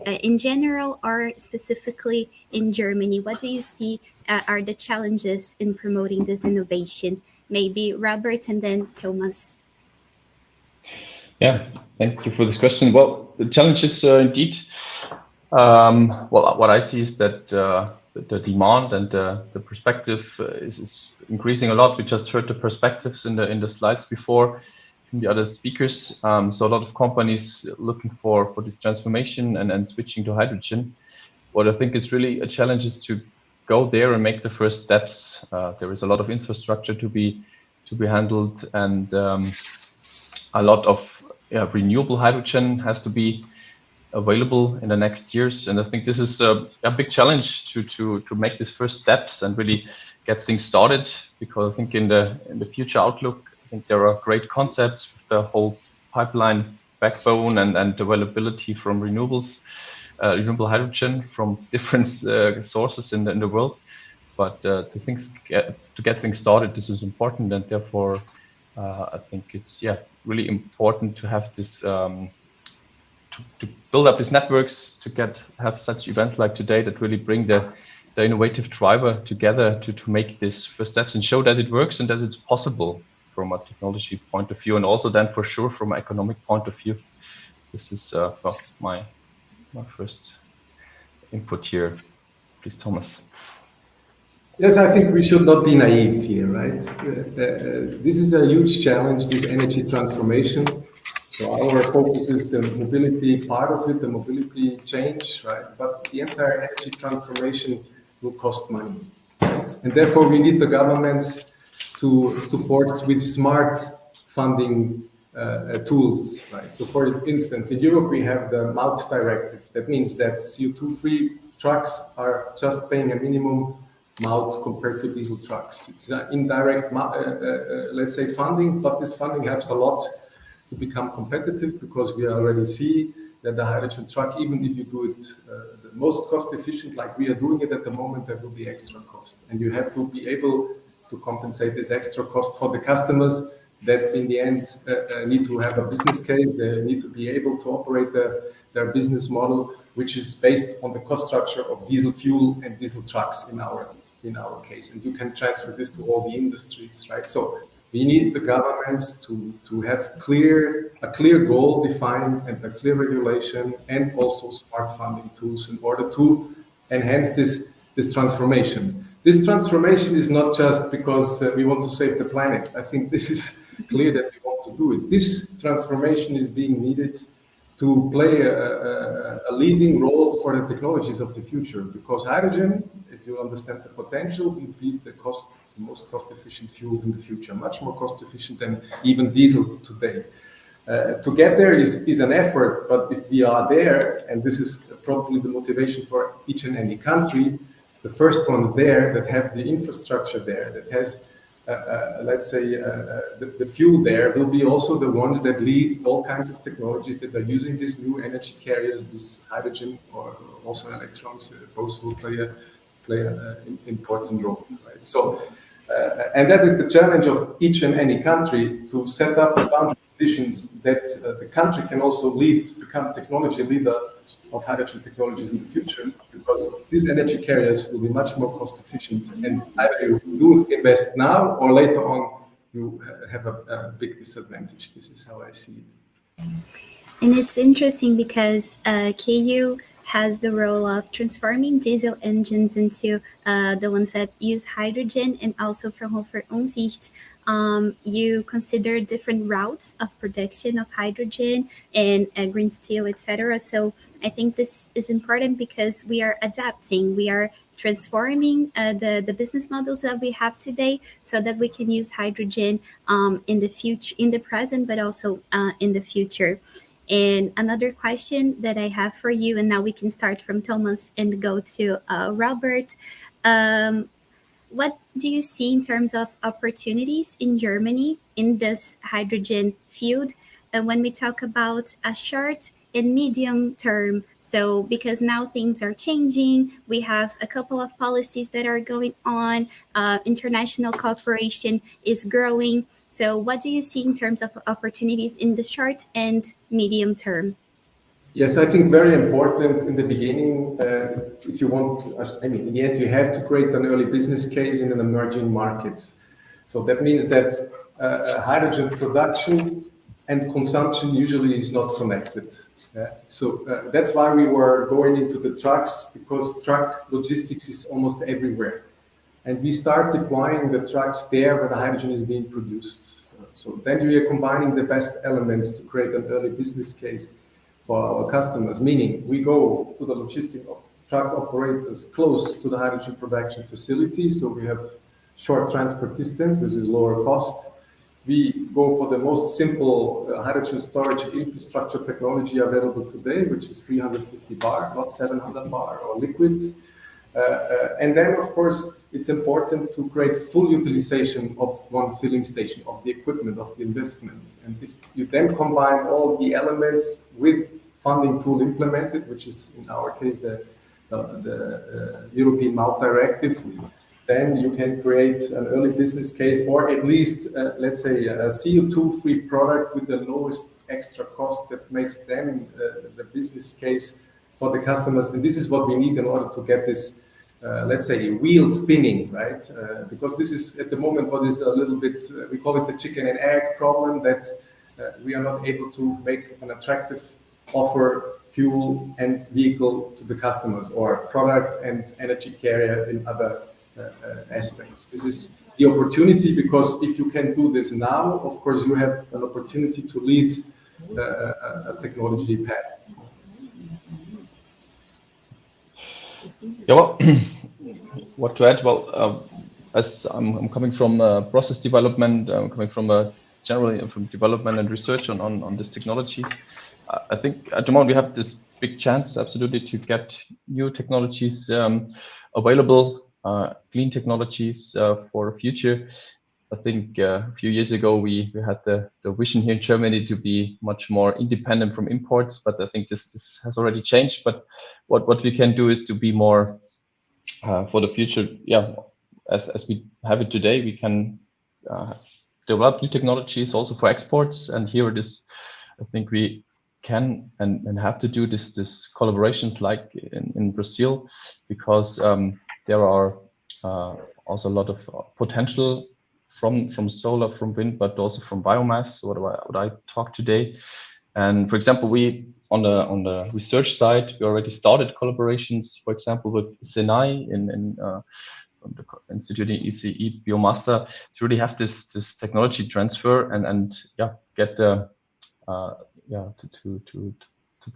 in general or specifically in Germany, what do you see are the challenges in promoting this innovation? Maybe Robert and then Thomas.
Yeah, thank you for this question. Well, the challenge is indeed, well, what I see is that the demand and the perspective is increasing a lot. We just heard the perspectives in the slides before from the other speakers. So a lot of companies looking for this transformation and switching to hydrogen. What I think is really a challenge is to go there and make the first steps. There is a lot of infrastructure to be handled, and a lot of renewable hydrogen has to be available in the next years. And I think this is a big challenge to make these first steps and really get things started, because I think in the future outlook, I think there are great concepts with the whole pipeline backbone and availability from renewables, renewable hydrogen from different sources in the world. But to get things started, this is important, and therefore I think it's really important to have this to build up these networks, to have such events like today that really bring the innovative driver together to make these first steps and show that it works and that it's possible. from a technology point of view, and also then for sure from an economic point of view. This is well, my first input here. Please, Thomas.
Yes, I think we should not be naive here, right? This is a huge challenge, this energy transformation. So our focus is the mobility part of it, the mobility change, right? But the entire energy transformation will cost money, right? And therefore we need the governments to support with smart funding tools, right? So for instance, in Europe, we have the modo directive. That means that CO2-free trucks are just paying a minimum modo compared to diesel trucks. It's an indirect, let's say, funding, but this funding helps a lot to become competitive, because we already see that the hydrogen truck, even if you do it the most cost efficient, like we are doing it at the moment, there will be extra cost. And you have to be able to compensate this extra cost for the customers that in the end need to have a business case. They need to be able to operate their business model, which is based on the cost structure of diesel fuel and diesel trucks in our case. And you can transfer this to all the industries, right? So we need the governments to have a clear goal defined and a clear regulation, and also smart funding tools in order to enhance this transformation. This transformation is not just because we want to save the planet. I think this is clear that we want to do it. This transformation is being needed to play a leading role for the technologies of the future, because hydrogen, if you understand the potential, will be the most cost-efficient fuel in the future, much more cost-efficient than even diesel today. To get there is an effort, but if we are there, and this is probably the motivation for each and any country, the first ones there that have the infrastructure there, that has, let's say, the fuel there, will be also the ones that lead all kinds of technologies that are using these new energy carriers, this hydrogen or also electrons. Both will play an important role, right? So, and that is the challenge of each and any country, to set up boundary conditions that the country can also become technology leader of hydrogen technologies in the future, because these energy carriers will be much more cost efficient, and either you do invest now or later on you have a big disadvantage. This is how I see it.
And it's interesting because KU has the role of transforming diesel engines into the ones that use hydrogen, and also from Hofer Unsicht, you consider different routes of production of hydrogen and green steel, etc. So I think this is important because we are adapting, we are transforming the business models that we have today, so that we can use hydrogen in the future, in the present, but also in the future. And another question that I have for you, and now we can start from Thomas and go to Robert. What do you see in terms of opportunities in Germany in this hydrogen field when we talk about a short and medium term? So because now things are changing, we have a couple of policies that are going on, international cooperation is growing. So what do you see in terms of opportunities in the short and medium term?
Yes, I think very important in the beginning, if you want, I mean, in the end, you have to create an early business case in an emerging market. So that means that hydrogen production and consumption usually is not connected. So that's why we were going into the trucks, because truck logistics is almost everywhere. And we start deploying the trucks there where the hydrogen is being produced. So then we are combining the best elements to create an early business case for our customers, meaning we go to the logistic truck operators close to the hydrogen production facility, so we have short transport distance, which is lower cost. We go for the most simple hydrogen storage infrastructure technology available today, which is 350 bar, not 700 bar or liquids. And then, of course, it's important to create full utilization of one filling station, of the equipment, of the investments. And if you then combine all the elements with funding tool implemented, which is in our case the European modo directive, then you can create an early business case, or at least, let's say, a CO2-free product with the lowest extra cost that makes them the business case for the customers. And this is what we need in order to get this let's say, wheel spinning, right? Because this is at the moment what is a little bit, we call it the chicken and egg problem, that we are not able to make an attractive offer, fuel and vehicle to the customers, or product and energy carrier in other aspects. This is the opportunity, because if you can do this now, of course, you have an opportunity to lead a technology path.
Yeah, well, what to add? Well, as I'm coming from process development, I'm coming from generally from development and research on these technologies. I think at the moment we have this big chance, absolutely, to get new technologies available, clean technologies for the future. I think a few years ago we had the vision here in Germany to be much more independent from imports, but I think this has already changed. But what we can do is to be more for the future. Yeah, as we have it today, we can develop new technologies also for exports. And here it is, I think we can and have to do this collaborations like in Brazil, because there are also a lot of potential from solar, from wind, but also from biomass, what I talked today. And for example, we on the research side, we already started collaborations, for example, with Senai in from the Institute in ECE Biomassa, to really have this technology transfer and get the to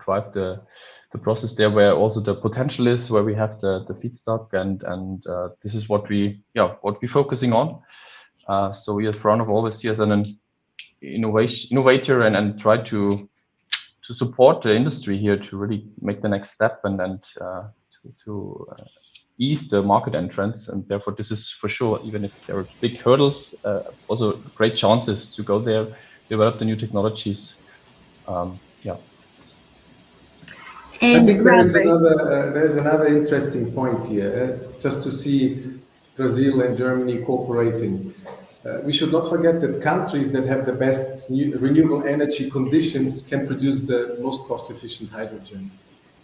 drive the process there, where also the potential is, where we have the feedstock, and this is what we're focusing on. So we at Fraunhofer always see as an innovator and try to support the industry here to really make the next step and to ease the market entrance. And therefore, this is for sure, even if there are big hurdles, also great chances to go there, develop the new technologies.
I think there's another interesting point here, just to see Brazil and Germany cooperating. We should not forget that countries that have the best renewable energy conditions can produce the most cost-efficient hydrogen.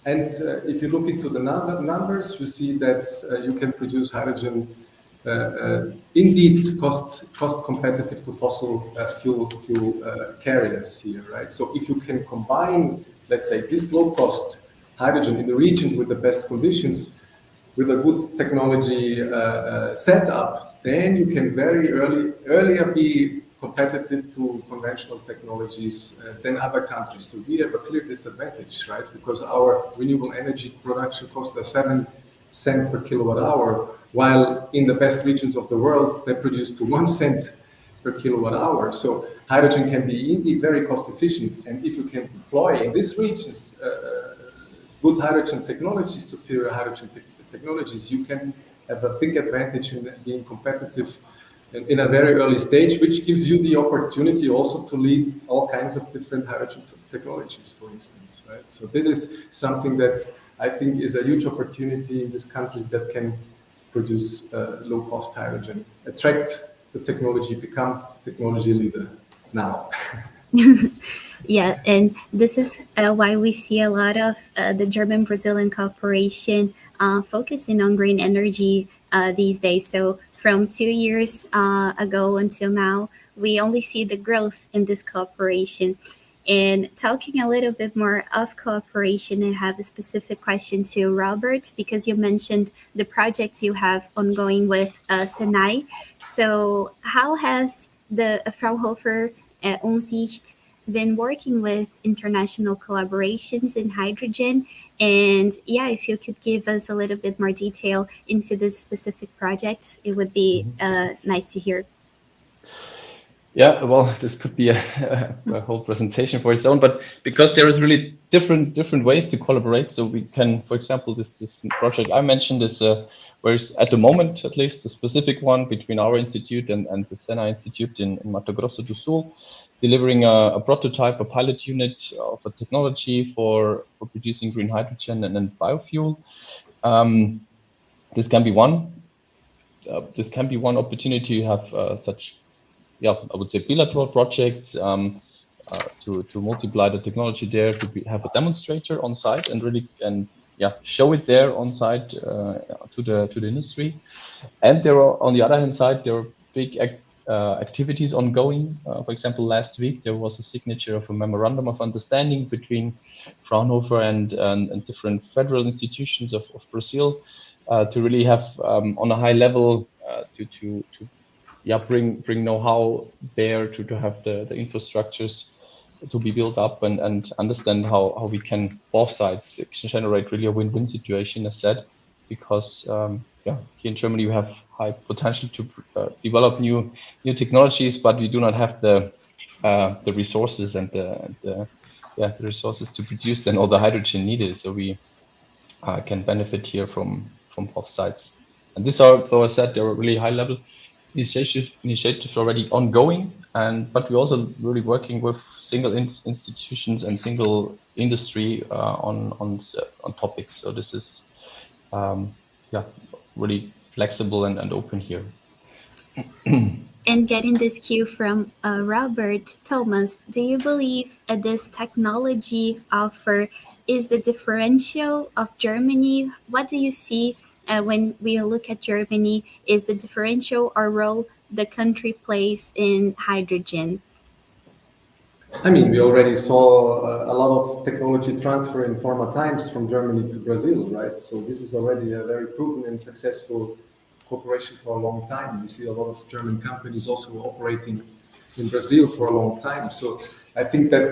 And if you look into the numbers, you see that you can produce hydrogen indeed cost competitive to fossil fuel carriers here, right? So if you can combine, let's say, this low-cost hydrogen in the region with the best conditions, with a good technology setup, then you can very earlier be competitive to conventional technologies than other countries. So we have a clear disadvantage, right? Because our renewable energy production costs us 7 cents per kilowatt hour, while in the best regions of the world, they produce to 1 cent per kilowatt hour. So hydrogen can be indeed very cost efficient. And if you can deploy in these regions good hydrogen technologies, superior hydrogen technologies, you can have a big advantage in being competitive in a very early stage, which gives you the opportunity also to lead all kinds of different hydrogen technologies, for instance, right? So this is something that I think is a huge opportunity in these countries that can produce low-cost hydrogen, attract the technology, become technology leader now.
Yeah, and this is why we see a lot of the German-Brazilian cooperation focusing on green energy these days. So from 2 years ago until now, we only see the growth in this cooperation. And talking a little bit more of cooperation, I have a specific question to Robert, because you mentioned the project you have ongoing with Senai. So how has the Fraunhofer Umsicht been working with international collaborations in hydrogen? And yeah, if you could give us a little bit more detail into this specific project, it would be nice to hear.
Yeah, well, this could be a whole presentation for its own, but because there is really different ways to collaborate. So we can, for example, this project I mentioned is where at the moment, at least, the specific one between our institute and the Senai Institute in Mato Grosso do Sul, delivering a prototype, a pilot unit of a technology for producing green hydrogen and then biofuel. This can be one. This can be one opportunity to have such, I would say, bilateral projects to multiply the technology there, to have a demonstrator on site and really show it there on site to the industry. And there are, on the other hand side, there are big activities ongoing. For example, last week there was a signature of a memorandum of understanding between Fraunhofer and different federal institutions of Brazil to really have on a high level to bring know-how there to have the infrastructures to be built up and understand how we can both sides generate really a win-win situation, as said, because here in Germany we have high potential to develop new technologies, but we do not have the resources and the resources to produce then all the hydrogen needed. So we can benefit here from both sides. And these are, though I said, there are really high level initiatives already ongoing, but we're also really working with single institutions and single industry on topics. So this is really flexible and open here.
And getting this cue from Robert, Thomas, do you believe this technology offer is the differential of Germany? What do you see when we look at Germany? Is the differential or role the country plays in hydrogen?
I mean, we already saw a lot of technology transfer in former times from Germany to Brazil, right? So this is already a very proven and successful cooperation for a long time. We see a lot of German companies also operating in Brazil for a long time. So I think that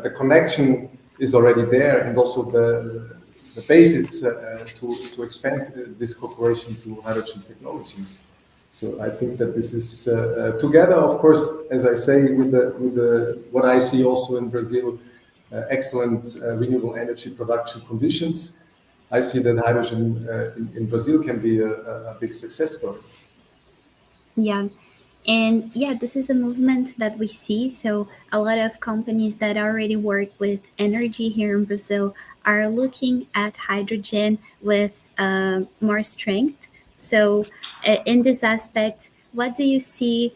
the connection is already there, and also the basis to expand this cooperation to hydrogen technologies. So I think that this is together, of course, as I say, with the what I see also in Brazil, excellent renewable energy production conditions. I see that hydrogen in Brazil can be a big success story.
Yeah. And this is a movement that we see. So a lot of companies that already work with energy here in Brazil are looking at hydrogen with more strength. So in this aspect, what do you see?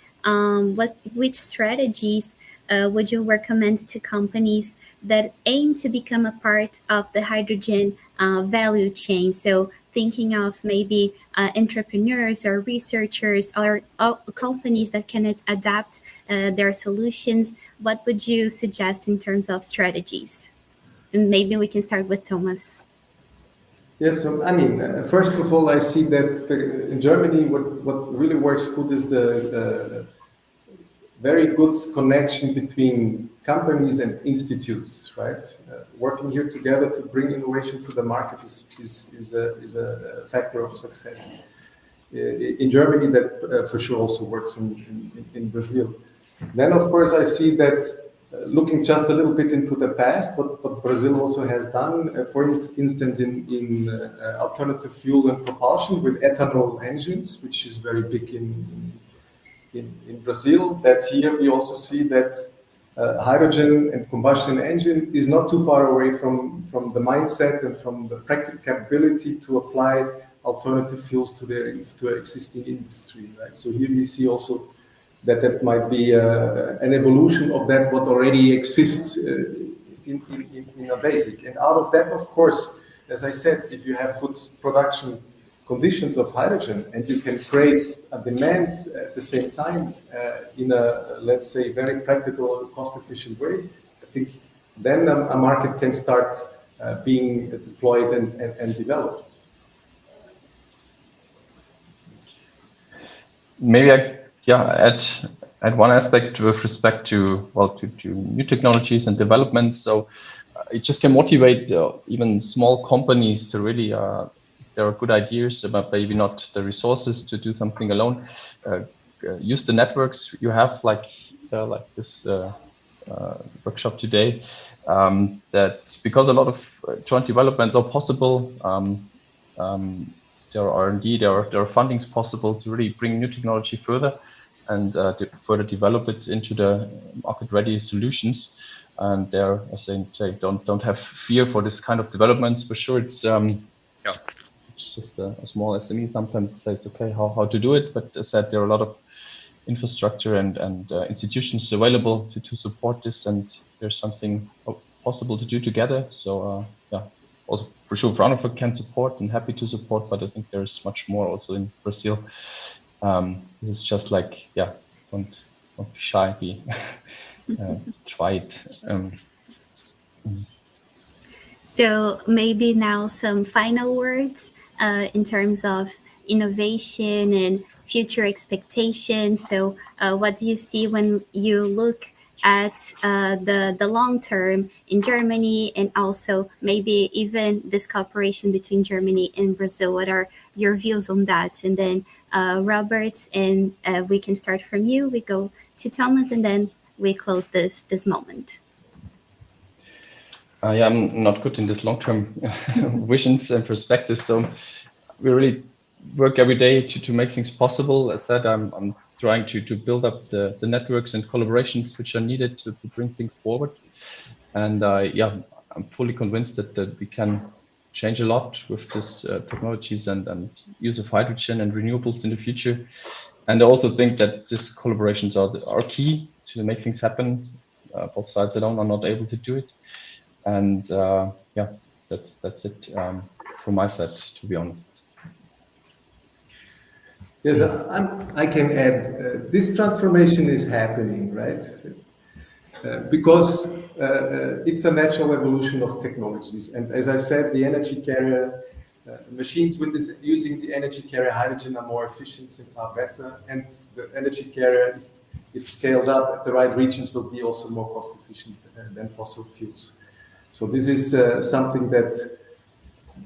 Which strategies would you recommend to companies that aim to become a part of the hydrogen value chain? So thinking of maybe entrepreneurs or researchers or companies that can adapt their solutions. What would you suggest in terms of strategies? And maybe we can start with Thomas.
Yes, so, I mean, first of all, I see that in Germany, what really works good is the very good connection between companies and institutes, right? Working here together to bring innovation to the market is a factor of success. In Germany, that for sure also works in Brazil. Then, of course, I see that looking just a little bit into the past, what Brazil also has done, for instance, in alternative fuel and propulsion with ethanol engines, which is very big in Brazil, that here we also see that hydrogen and combustion engine is not too far away from the mindset and from the practical capability to apply alternative fuels to the existing industry, right? So here we see also that might be an evolution of that what already exists in a basic. And out of that, of course, as I said, if you have good production conditions of hydrogen and you can create a demand at the same time in a, let's say, very practical, cost-efficient way, I think then a market can start being deployed and developed.
Maybe I add one aspect with respect to new technologies and developments. So it just can motivate even small companies to really there are good ideas, but maybe not the resources to do something alone. Use the networks you have, like this workshop today. That because a lot of joint developments are possible. There are R&D, there are fundings possible to really bring new technology further and further develop it into the market-ready solutions. And there, I think, don't have fear for this kind of developments. For sure, it's just a small SME sometimes says, okay, how to do it? But as I said, there are a lot of infrastructure and institutions available to support this, and there's something possible to do together. So also for sure Fraunhofer can support and happy to support, but I think there's much more also in Brazil. It's just like, yeah, don't be shy, try it.
So maybe now some final words in terms of innovation and future expectations. So what do you see when you look at the long term in Germany, and also maybe even this cooperation between Germany and Brazil? What are your views on that? And then Robert, and we can start from you. We go to Thomas, and then we close this moment.
Yeah, I'm not good in this long-term visions and perspectives, so we really work every day to make things possible. As said, I'm trying to build up the networks and collaborations which are needed to bring things forward. And yeah, I'm fully convinced that we can change a lot with this technologies and use of hydrogen and renewables in the future. And I also think that these collaborations are key to make things happen. Both sides alone are not able to do it. And yeah, that's it from my side, to be honest.
Yes, I can add, this transformation is happening, right? Because it's a natural evolution of technologies. And as I said, the energy carrier machines with this using the energy carrier hydrogen are more efficient and are better. And the energy carrier, if it's scaled up at the right regions, will be also more cost efficient than fossil fuels. So this is something that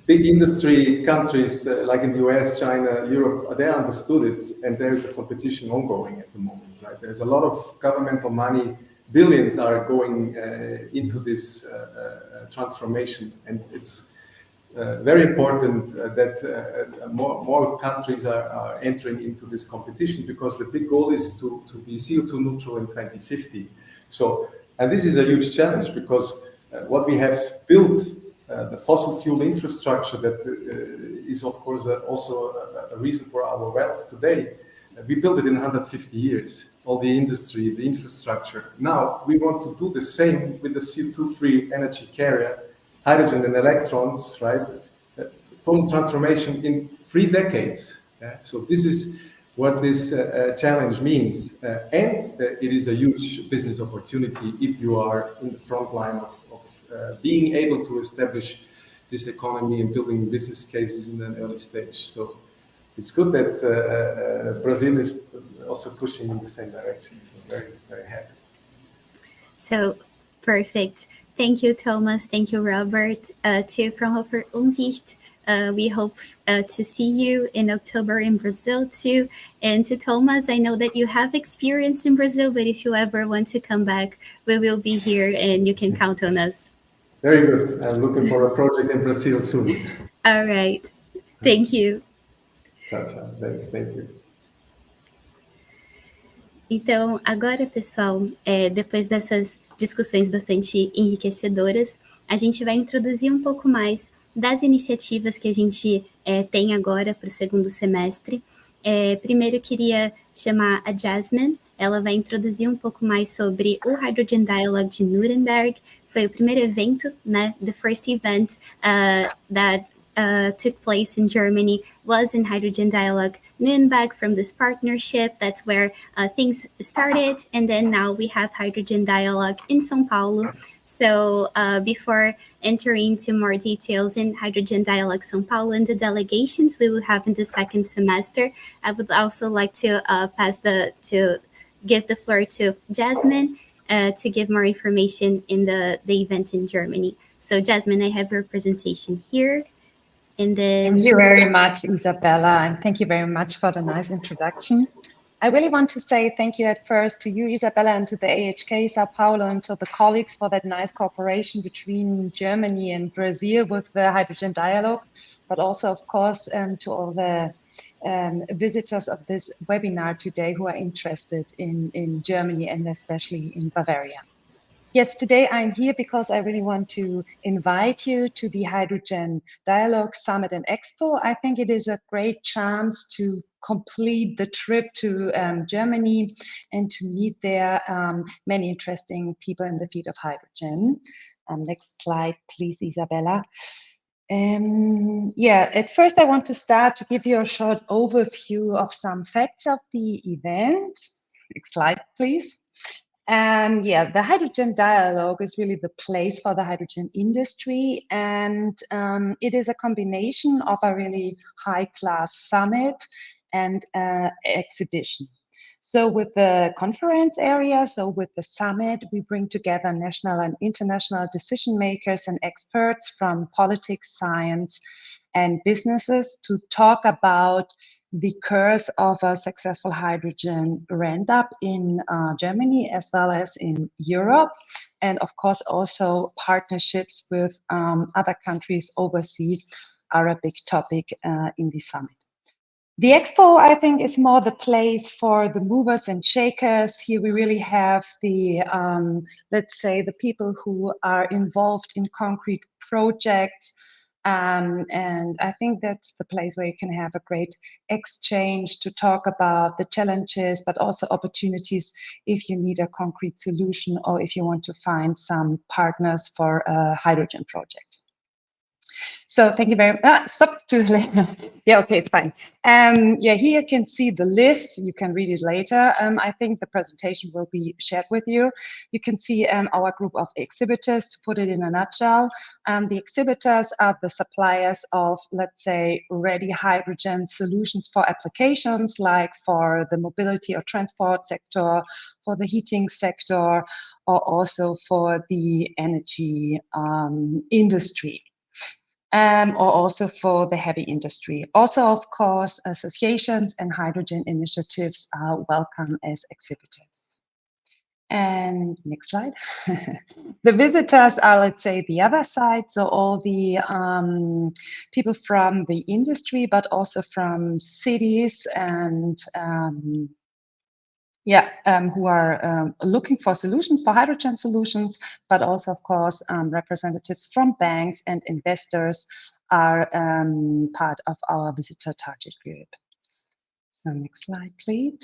big industry countries like in the US, China, Europe, they understood it, and there is a competition ongoing at the moment, right? There's a lot of governmental money, billions are going into this transformation, and it's very important that more countries are entering into this competition, because the big goal is to be CO2 neutral in 2050. So, and this is a huge challenge, because what we have built, the fossil fuel infrastructure that is of course also a reason for our wealth today, we built it in 150 years, all the industry, the infrastructure. Now we want to do the same with the CO2-free energy carrier, hydrogen and electrons, right? Total transformation in 3 decades. So this is what this challenge means. And it is a huge business opportunity if you are in the front line of being able to establish this economy and building business cases in an early stage. So it's good that Brazil is also pushing in the same direction. So very, very happy.
So perfect. Thank you, Thomas. Thank you, Robert. To Fraunhofer Umsicht, we hope to see you in October in Brazil too. And to Thomas, I know that you have experience in Brazil, but if you ever want to come back, we will be here and you can count on us.
Very good. I'm looking for a project in Brazil soon.
All right. Thank you.
Tchau, tchau. Thank you.
Então, agora, pessoal, depois dessas discussões bastante enriquecedoras, a gente vai introduzir um pouco mais das iniciativas que a gente tem agora para o segundo semestre. Primeiro, queria chamar a Jasmine. Ela vai introduzir um pouco mais sobre o Hydrogen Dialogue de Nuremberg. Foi o primeiro evento, né? The first event that took place in Germany was in Hydrogen Dialogue Nuremberg. From this partnership, that's where things started, and then now we have Hydrogen Dialogue in São Paulo. So before entering into more details in Hydrogen Dialogue São Paulo and the delegations we will have in the second semester, I would also like to give the floor to Jasmine to give more information in the event in Germany. So Jasmine, I have your presentation here. And then...
Thank you very much, Isabella, and thank you very much for the nice introduction. I really want to say thank you at first to you, Isabella, and to the AHK Sao Paulo, and to the colleagues for that nice cooperation between Germany and Brazil with the Hydrogen Dialogue, but also, of course, to all the visitors of this webinar today who are interested in Germany and especially in Bavaria. Yes, today I'm here because I really want to invite you to the Hydrogen Dialogue Summit and Expo. I think it is a great chance to complete the trip to Germany and to meet there many interesting people in the field of hydrogen. Next slide, please, Isabella. Yeah, at first I want to start to give you a short overview of some facts of the event. Next slide, please. Yeah, the hydrogen dialogue is really the place for the hydrogen industry, and it is a combination of a really high-class summit and exhibition. So with the conference area, so with the summit, we bring together national and international decision makers and experts from politics, science, and businesses to talk about the curse of a successful hydrogen ramp-up in Germany as well as in Europe, and of course also partnerships with other countries overseas are a big topic in the summit. The expo, I think, is more the place for the movers and shakers. Here we really have the, let's say, the people who are involved in concrete projects. And I think that's the place where you can have a great exchange to talk about the challenges, but also opportunities if you need a concrete solution or if you want to find some partners for a hydrogen project. So thank you very much. Stop too late. Yeah, okay, it's fine. Yeah, here you can see the list. You can read it later. I think the presentation will be shared with you. You can see our group of exhibitors, to put it in a nutshell. The exhibitors are the suppliers of, let's say, ready hydrogen solutions for applications, like for the mobility or transport sector, for the heating sector, or also for the energy industry. Or also for the heavy industry. Also, of course, associations and hydrogen initiatives are welcome as exhibitors. And next slide. The visitors are, let's say, the other side. So all the people from the industry, but also from cities and who are looking for solutions, for hydrogen solutions, but also, of course, representatives from banks and investors are part of our visitor target group. So next slide, please.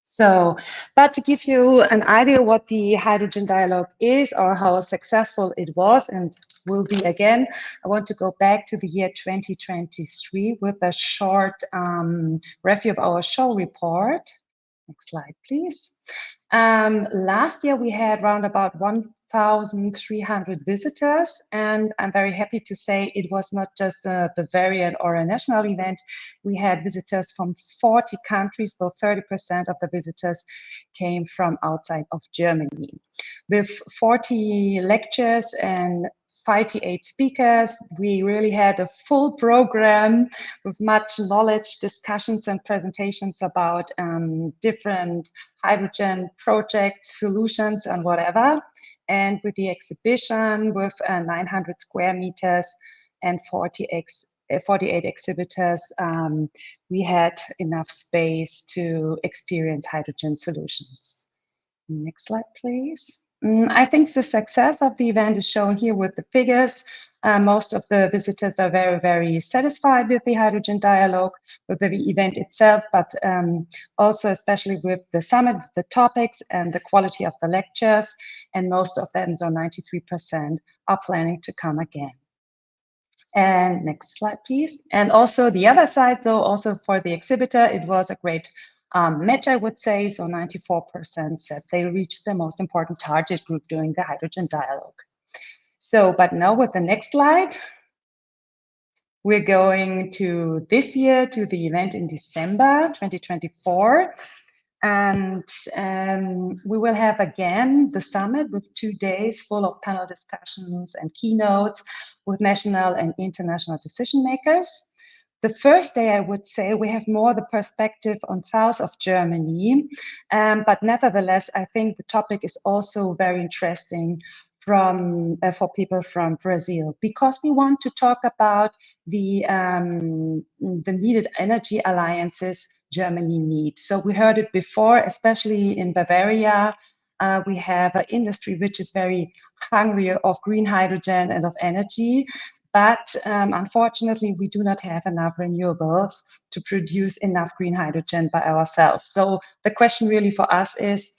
So, but to give you an idea what the hydrogen dialogue is or how successful it was and will be again, I want to go back to the year 2023 with a short review of our show report. Next slide, please. Last year we had around about 1,300 visitors, and I'm very happy to say it was not just a Bavarian or a national event. We had visitors from 40 countries, so 30% of the visitors came from outside of Germany. With 40 lectures and 58 speakers, we really had a full program with much knowledge, discussions and presentations about different hydrogen projects, solutions and whatever. And with the exhibition with 900 square meters and 48 exhibitors, we had enough space to experience hydrogen solutions. Next slide, please. I think the success of the event is shown here with the figures. Most of the visitors are very, very satisfied with the hydrogen dialogue, with the event itself, but also especially with the summit, the topics and the quality of the lectures. And most of them, so 93%, are planning to come again. And next slide, please. And also the other side, though, also for the exhibitor, it was a great match, I would say. So 94% said they reached the most important target group during the hydrogen dialogue. So, but now with the next slide, we're going to this year to the event in December 2024. And we will have again the summit with 2 days full of panel discussions and keynotes with national and international decision makers. The first day, I would say, we have more the perspective on south of Germany, but nevertheless, I think the topic is also very interesting for people from Brazil, because we want to talk about the needed energy alliances Germany needs. So we heard it before, especially in Bavaria. We have an industry which is very hungry of green hydrogen and of energy. But unfortunately, we do not have enough renewables to produce enough green hydrogen by ourselves. So the question really for us is,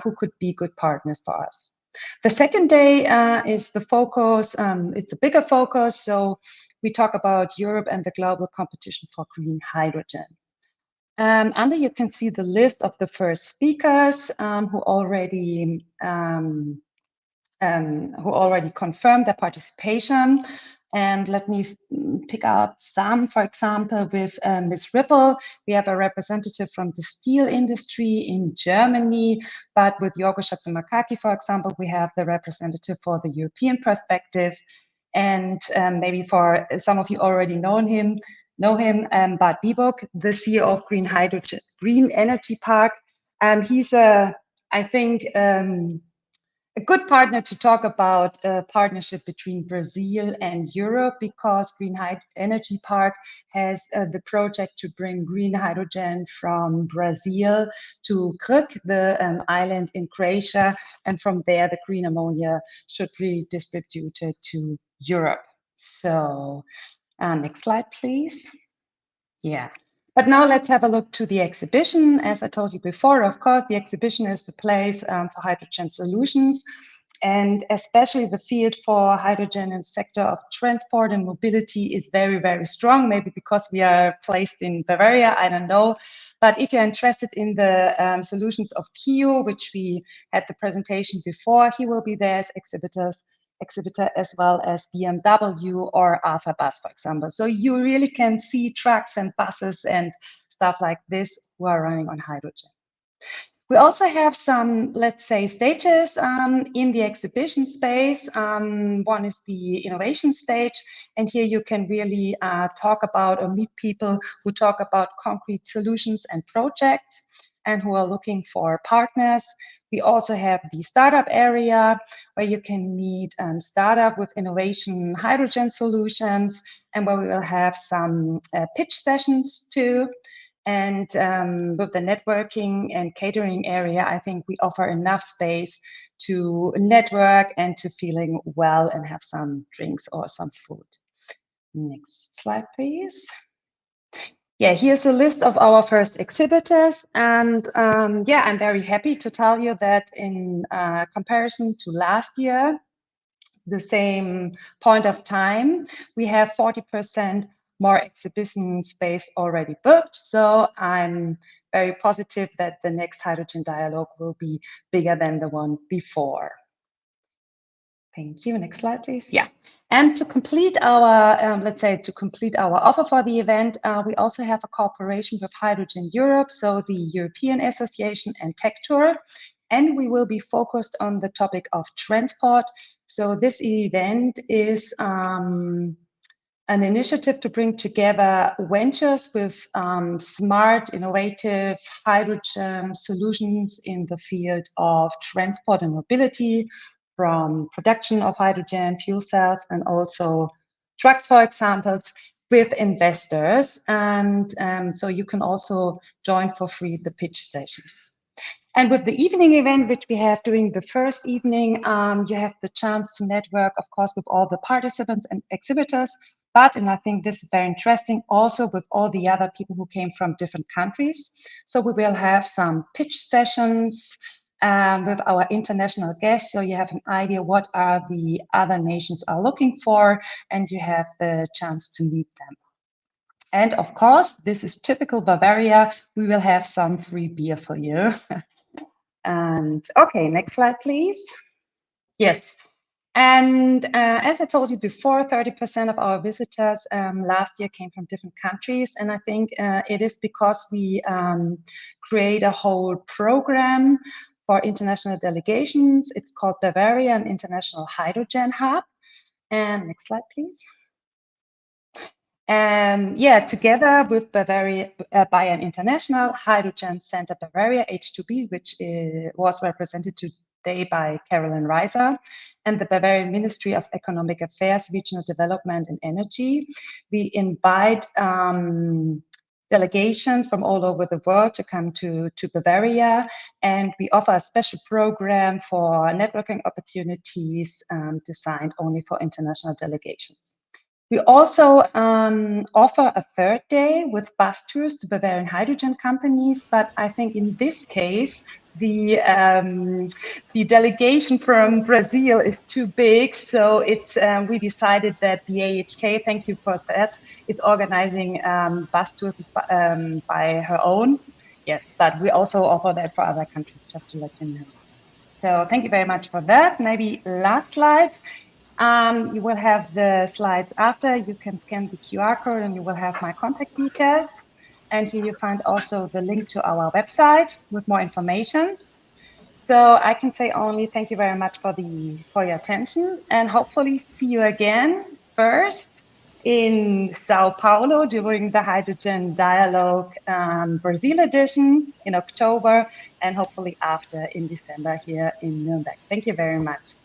who could be good partners for us? The second day is the focus. It's a bigger focus. So we talk about Europe and the global competition for green hydrogen. Under you can see the list of the first speakers who already confirmed their participation. And let me pick out some. For example, with Ms. Ripple, we have a representative from the steel industry in Germany. But with Yorgo Chatzimarkaki, for example, we have the representative for the European perspective. And maybe for some of you already know him, Bart Biebuk, the CEO of Green Energy Park. He's I think, a good partner to talk about a partnership between Brazil and Europe, because Green Energy Park has the project to bring green hydrogen from Brazil to Krk, the island in Croatia, and from there the green ammonia should be distributed to Europe. So next slide, please. Yeah. But now let's have a look to the exhibition. As I told you before, of course, the exhibition is the place for hydrogen solutions, and especially the field for hydrogen in the sector of transport and mobility is very, very strong, maybe because we are placed in Bavaria, I don't know. But if you're interested in the solutions of Kio, which we had the presentation before, he will be there as exhibitor, as well as BMW or Arthur Bus, for example. So you really can see trucks and buses and stuff like this who are running on hydrogen. We also have some, let's say, stages in the exhibition space. One is the innovation stage, and here you can really talk about or meet people who talk about concrete solutions and projects and who are looking for partners. We also have the startup area where you can meet startup with innovation hydrogen solutions, and where we will have some pitch sessions too. And with the networking and catering area, I think we offer enough space to network and to feeling well and have some drinks or some food. Next slide, please. Yeah, here's a list of our first exhibitors. And yeah, I'm very happy to tell you that in comparison to last year, the same point of time, we have 40% more exhibition space already booked. So I'm very positive that the next Hydrogen Dialogue will be bigger than the one before. Thank you. Next slide, please. Yeah. And to complete our, let's say, to complete our offer for the event, we also have a cooperation with Hydrogen Europe, so the European Association and Tech Tour. And we will be focused on the topic of transport. So this event is an initiative to bring together ventures with smart, innovative hydrogen solutions in the field of transport and mobility, from production of hydrogen fuel cells and also trucks, for example, with investors. And so you can also join for free the pitch sessions. And with the evening event, which we have during the first evening, you have the chance to network, of course, with all the participants and exhibitors, but, and I think this is very interesting, also with all the other people who came from different countries. So we will have some pitch sessions with our international guests, so you have an idea what are the other nations are looking for, and you have the chance to meet them. And of course, this is typical Bavaria, we will have some free beer for you. And okay, next slide, please. Yes. And as I told you before, 30% of our visitors last year came from different countries. And I think it is because we create a whole program for international delegations. It's called Bavaria, an International Hydrogen Hub. And next slide, please. Yeah, together with Bavaria, Bayern International Hydrogen Center Bavaria, H2B, which was represented today by Carolyn Reiser, and the Bavarian Ministry of Economic Affairs, Regional Development and Energy, we invite delegations from all over the world to come to Bavaria, and we offer a special program for networking opportunities designed only for international delegations. We also offer a third day with bus tours to Bavarian hydrogen companies, but I think in this case, the delegation from Brazil is too big, so it's we decided that the AHK, thank you for that, is organizing bus tours by her own. Yes, but we also offer that for other countries, just to let you know. So thank you very much for that. Maybe last slide. You will have the slides after. You can scan the QR code and you will have my contact details. And here you find also the link to our website with more information. So I can say only thank you very much for your attention, and hopefully see you again first in Sao Paulo during the Hydrogen Dialogue Brazil edition in October, and hopefully after in December here in Nuremberg. Thank you very much.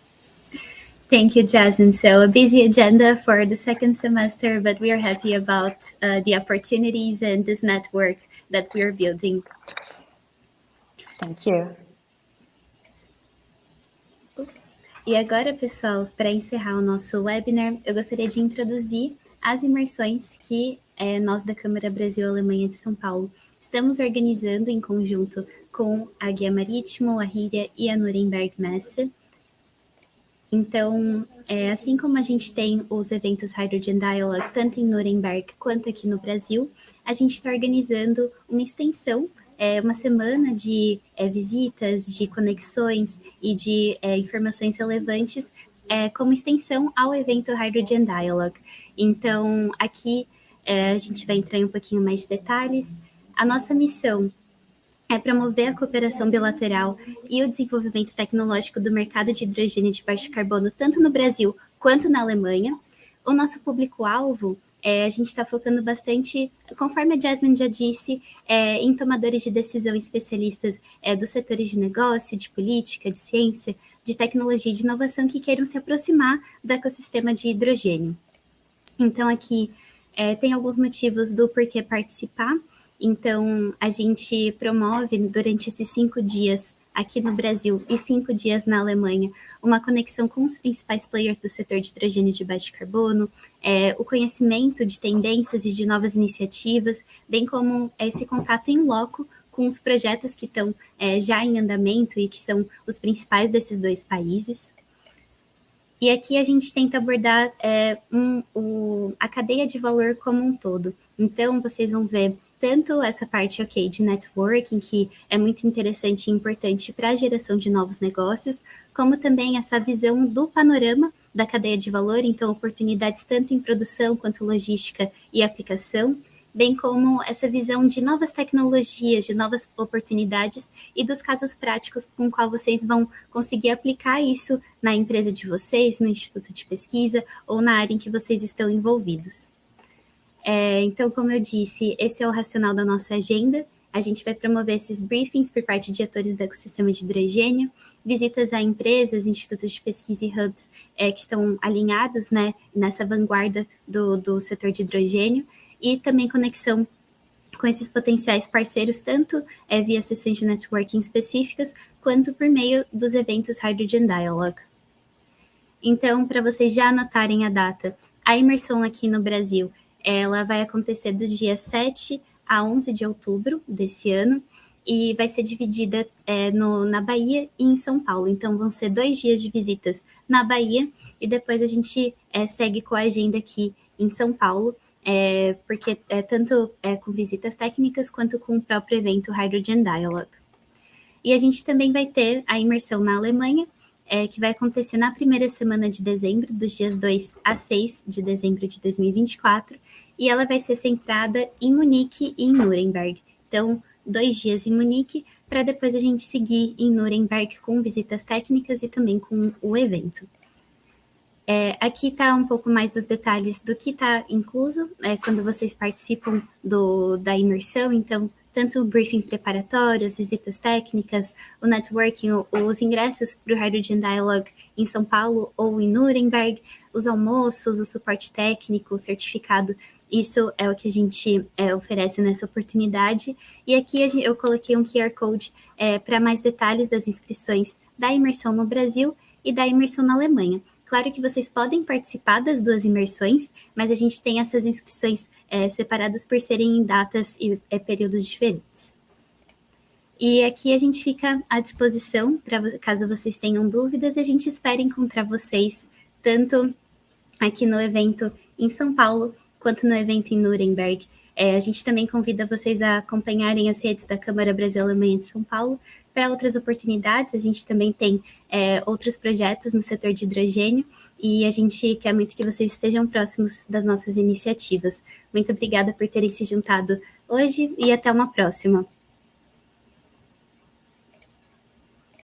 Thank you, Jasmine. So a busy agenda for the second semester, but we are happy about the opportunities and this network that we are building.
Thank you.
E agora, pessoal, para encerrar o nosso webinar, eu gostaria de introduzir as imersões que nós da Câmara Brasil-Alemanha de São Paulo estamos organizando em conjunto com a Guia Marítimo, a Hidrogênio e a Nuremberg Messe. Então, assim como a gente tem os eventos Hydrogen Dialogue, tanto em Nuremberg quanto aqui no Brasil, a gente está organizando uma extensão, uma semana de visitas, de conexões e de informações relevantes como extensão ao evento Hydrogen Dialogue. Então, aqui a gente vai entrar em um pouquinho mais de detalhes. A nossa missão é promover a cooperação bilateral e o desenvolvimento tecnológico do mercado de hidrogênio de baixo carbono, tanto no Brasil quanto na Alemanha. O nosso público-alvo, a gente está focando bastante, conforme a Jasmine já disse, em tomadores de decisão especialistas dos setores de negócio, de política, de ciência, de tecnologia e de inovação que queiram se aproximar do ecossistema de hidrogênio. Então, aqui tem alguns motivos do porquê participar. Então, a gente promove, durante esses 5 dias aqui no Brasil e 5 dias na Alemanha, uma conexão com os principais players do setor de hidrogênio de baixo carbono, o conhecimento de tendências e de novas iniciativas, bem como esse contato em loco com os projetos que estão já em andamento e que são os principais desses 2 países. E aqui a gente tenta abordar a cadeia de valor como um todo. Então, vocês vão ver tanto essa parte, de networking, que é muito interessante e importante para a geração de novos negócios, como também essa visão do panorama da cadeia de valor, então oportunidades tanto em produção quanto logística e aplicação, bem como essa visão de novas tecnologias, de novas oportunidades e dos casos práticos com o qual vocês vão conseguir aplicar isso na empresa de vocês, no instituto de pesquisa ou na área em que vocês estão envolvidos. Então, como eu disse, esse é o racional da nossa agenda. A gente vai promover esses briefings por parte de atores do ecossistema de hidrogênio, visitas a empresas, institutos de pesquisa e hubs que estão alinhados, né, nessa vanguarda do setor de hidrogênio, e também conexão com esses potenciais parceiros, tanto via sessões de networking específicas, quanto por meio dos eventos Hydrogen Dialogue. Então, para vocês já anotarem a data, a imersão aqui no Brasil, ela vai acontecer dos dias 7 a 11 de outubro desse ano, e vai ser dividida na Bahia e em São Paulo. Então, vão ser 2 dias de visitas na Bahia, e depois a gente segue com a agenda aqui em São Paulo, porque tanto com visitas técnicas quanto com o próprio evento Hydrogen Dialogue. E a gente também vai ter a imersão na Alemanha, que vai acontecer na primeira semana de dezembro, dos dias 2 a 6 de dezembro de 2024, e ela vai ser centrada em Munique e em Nuremberg. Então, 2 dias em Munique, para depois a gente seguir em Nuremberg com visitas técnicas e também com o evento. Aqui está um pouco mais dos detalhes do que está incluso quando vocês participam da imersão. Então, tanto o briefing preparatório, as visitas técnicas, o networking, os ingressos para o Hydrogen Dialogue em São Paulo ou em Nuremberg, os almoços, o suporte técnico, o certificado, isso é o que a gente oferece nessa oportunidade. E aqui eu coloquei um QR Code para mais detalhes das inscrições da imersão no Brasil e da imersão na Alemanha. Claro que vocês podem participar das 2 imersões, mas a gente tem essas inscrições separadas por serem em datas e períodos diferentes. E aqui a gente fica à disposição, caso vocês tenham dúvidas, e a gente espera encontrar vocês tanto aqui no evento em São Paulo, quanto no evento em Nuremberg. A gente também convida vocês a acompanharem as redes da Câmara Brasil-Alemanha de São Paulo para outras oportunidades. A gente também tem outros projetos no setor de hidrogênio e a gente quer muito que vocês estejam próximos das nossas iniciativas. Muito obrigada por terem se juntado hoje e até uma próxima.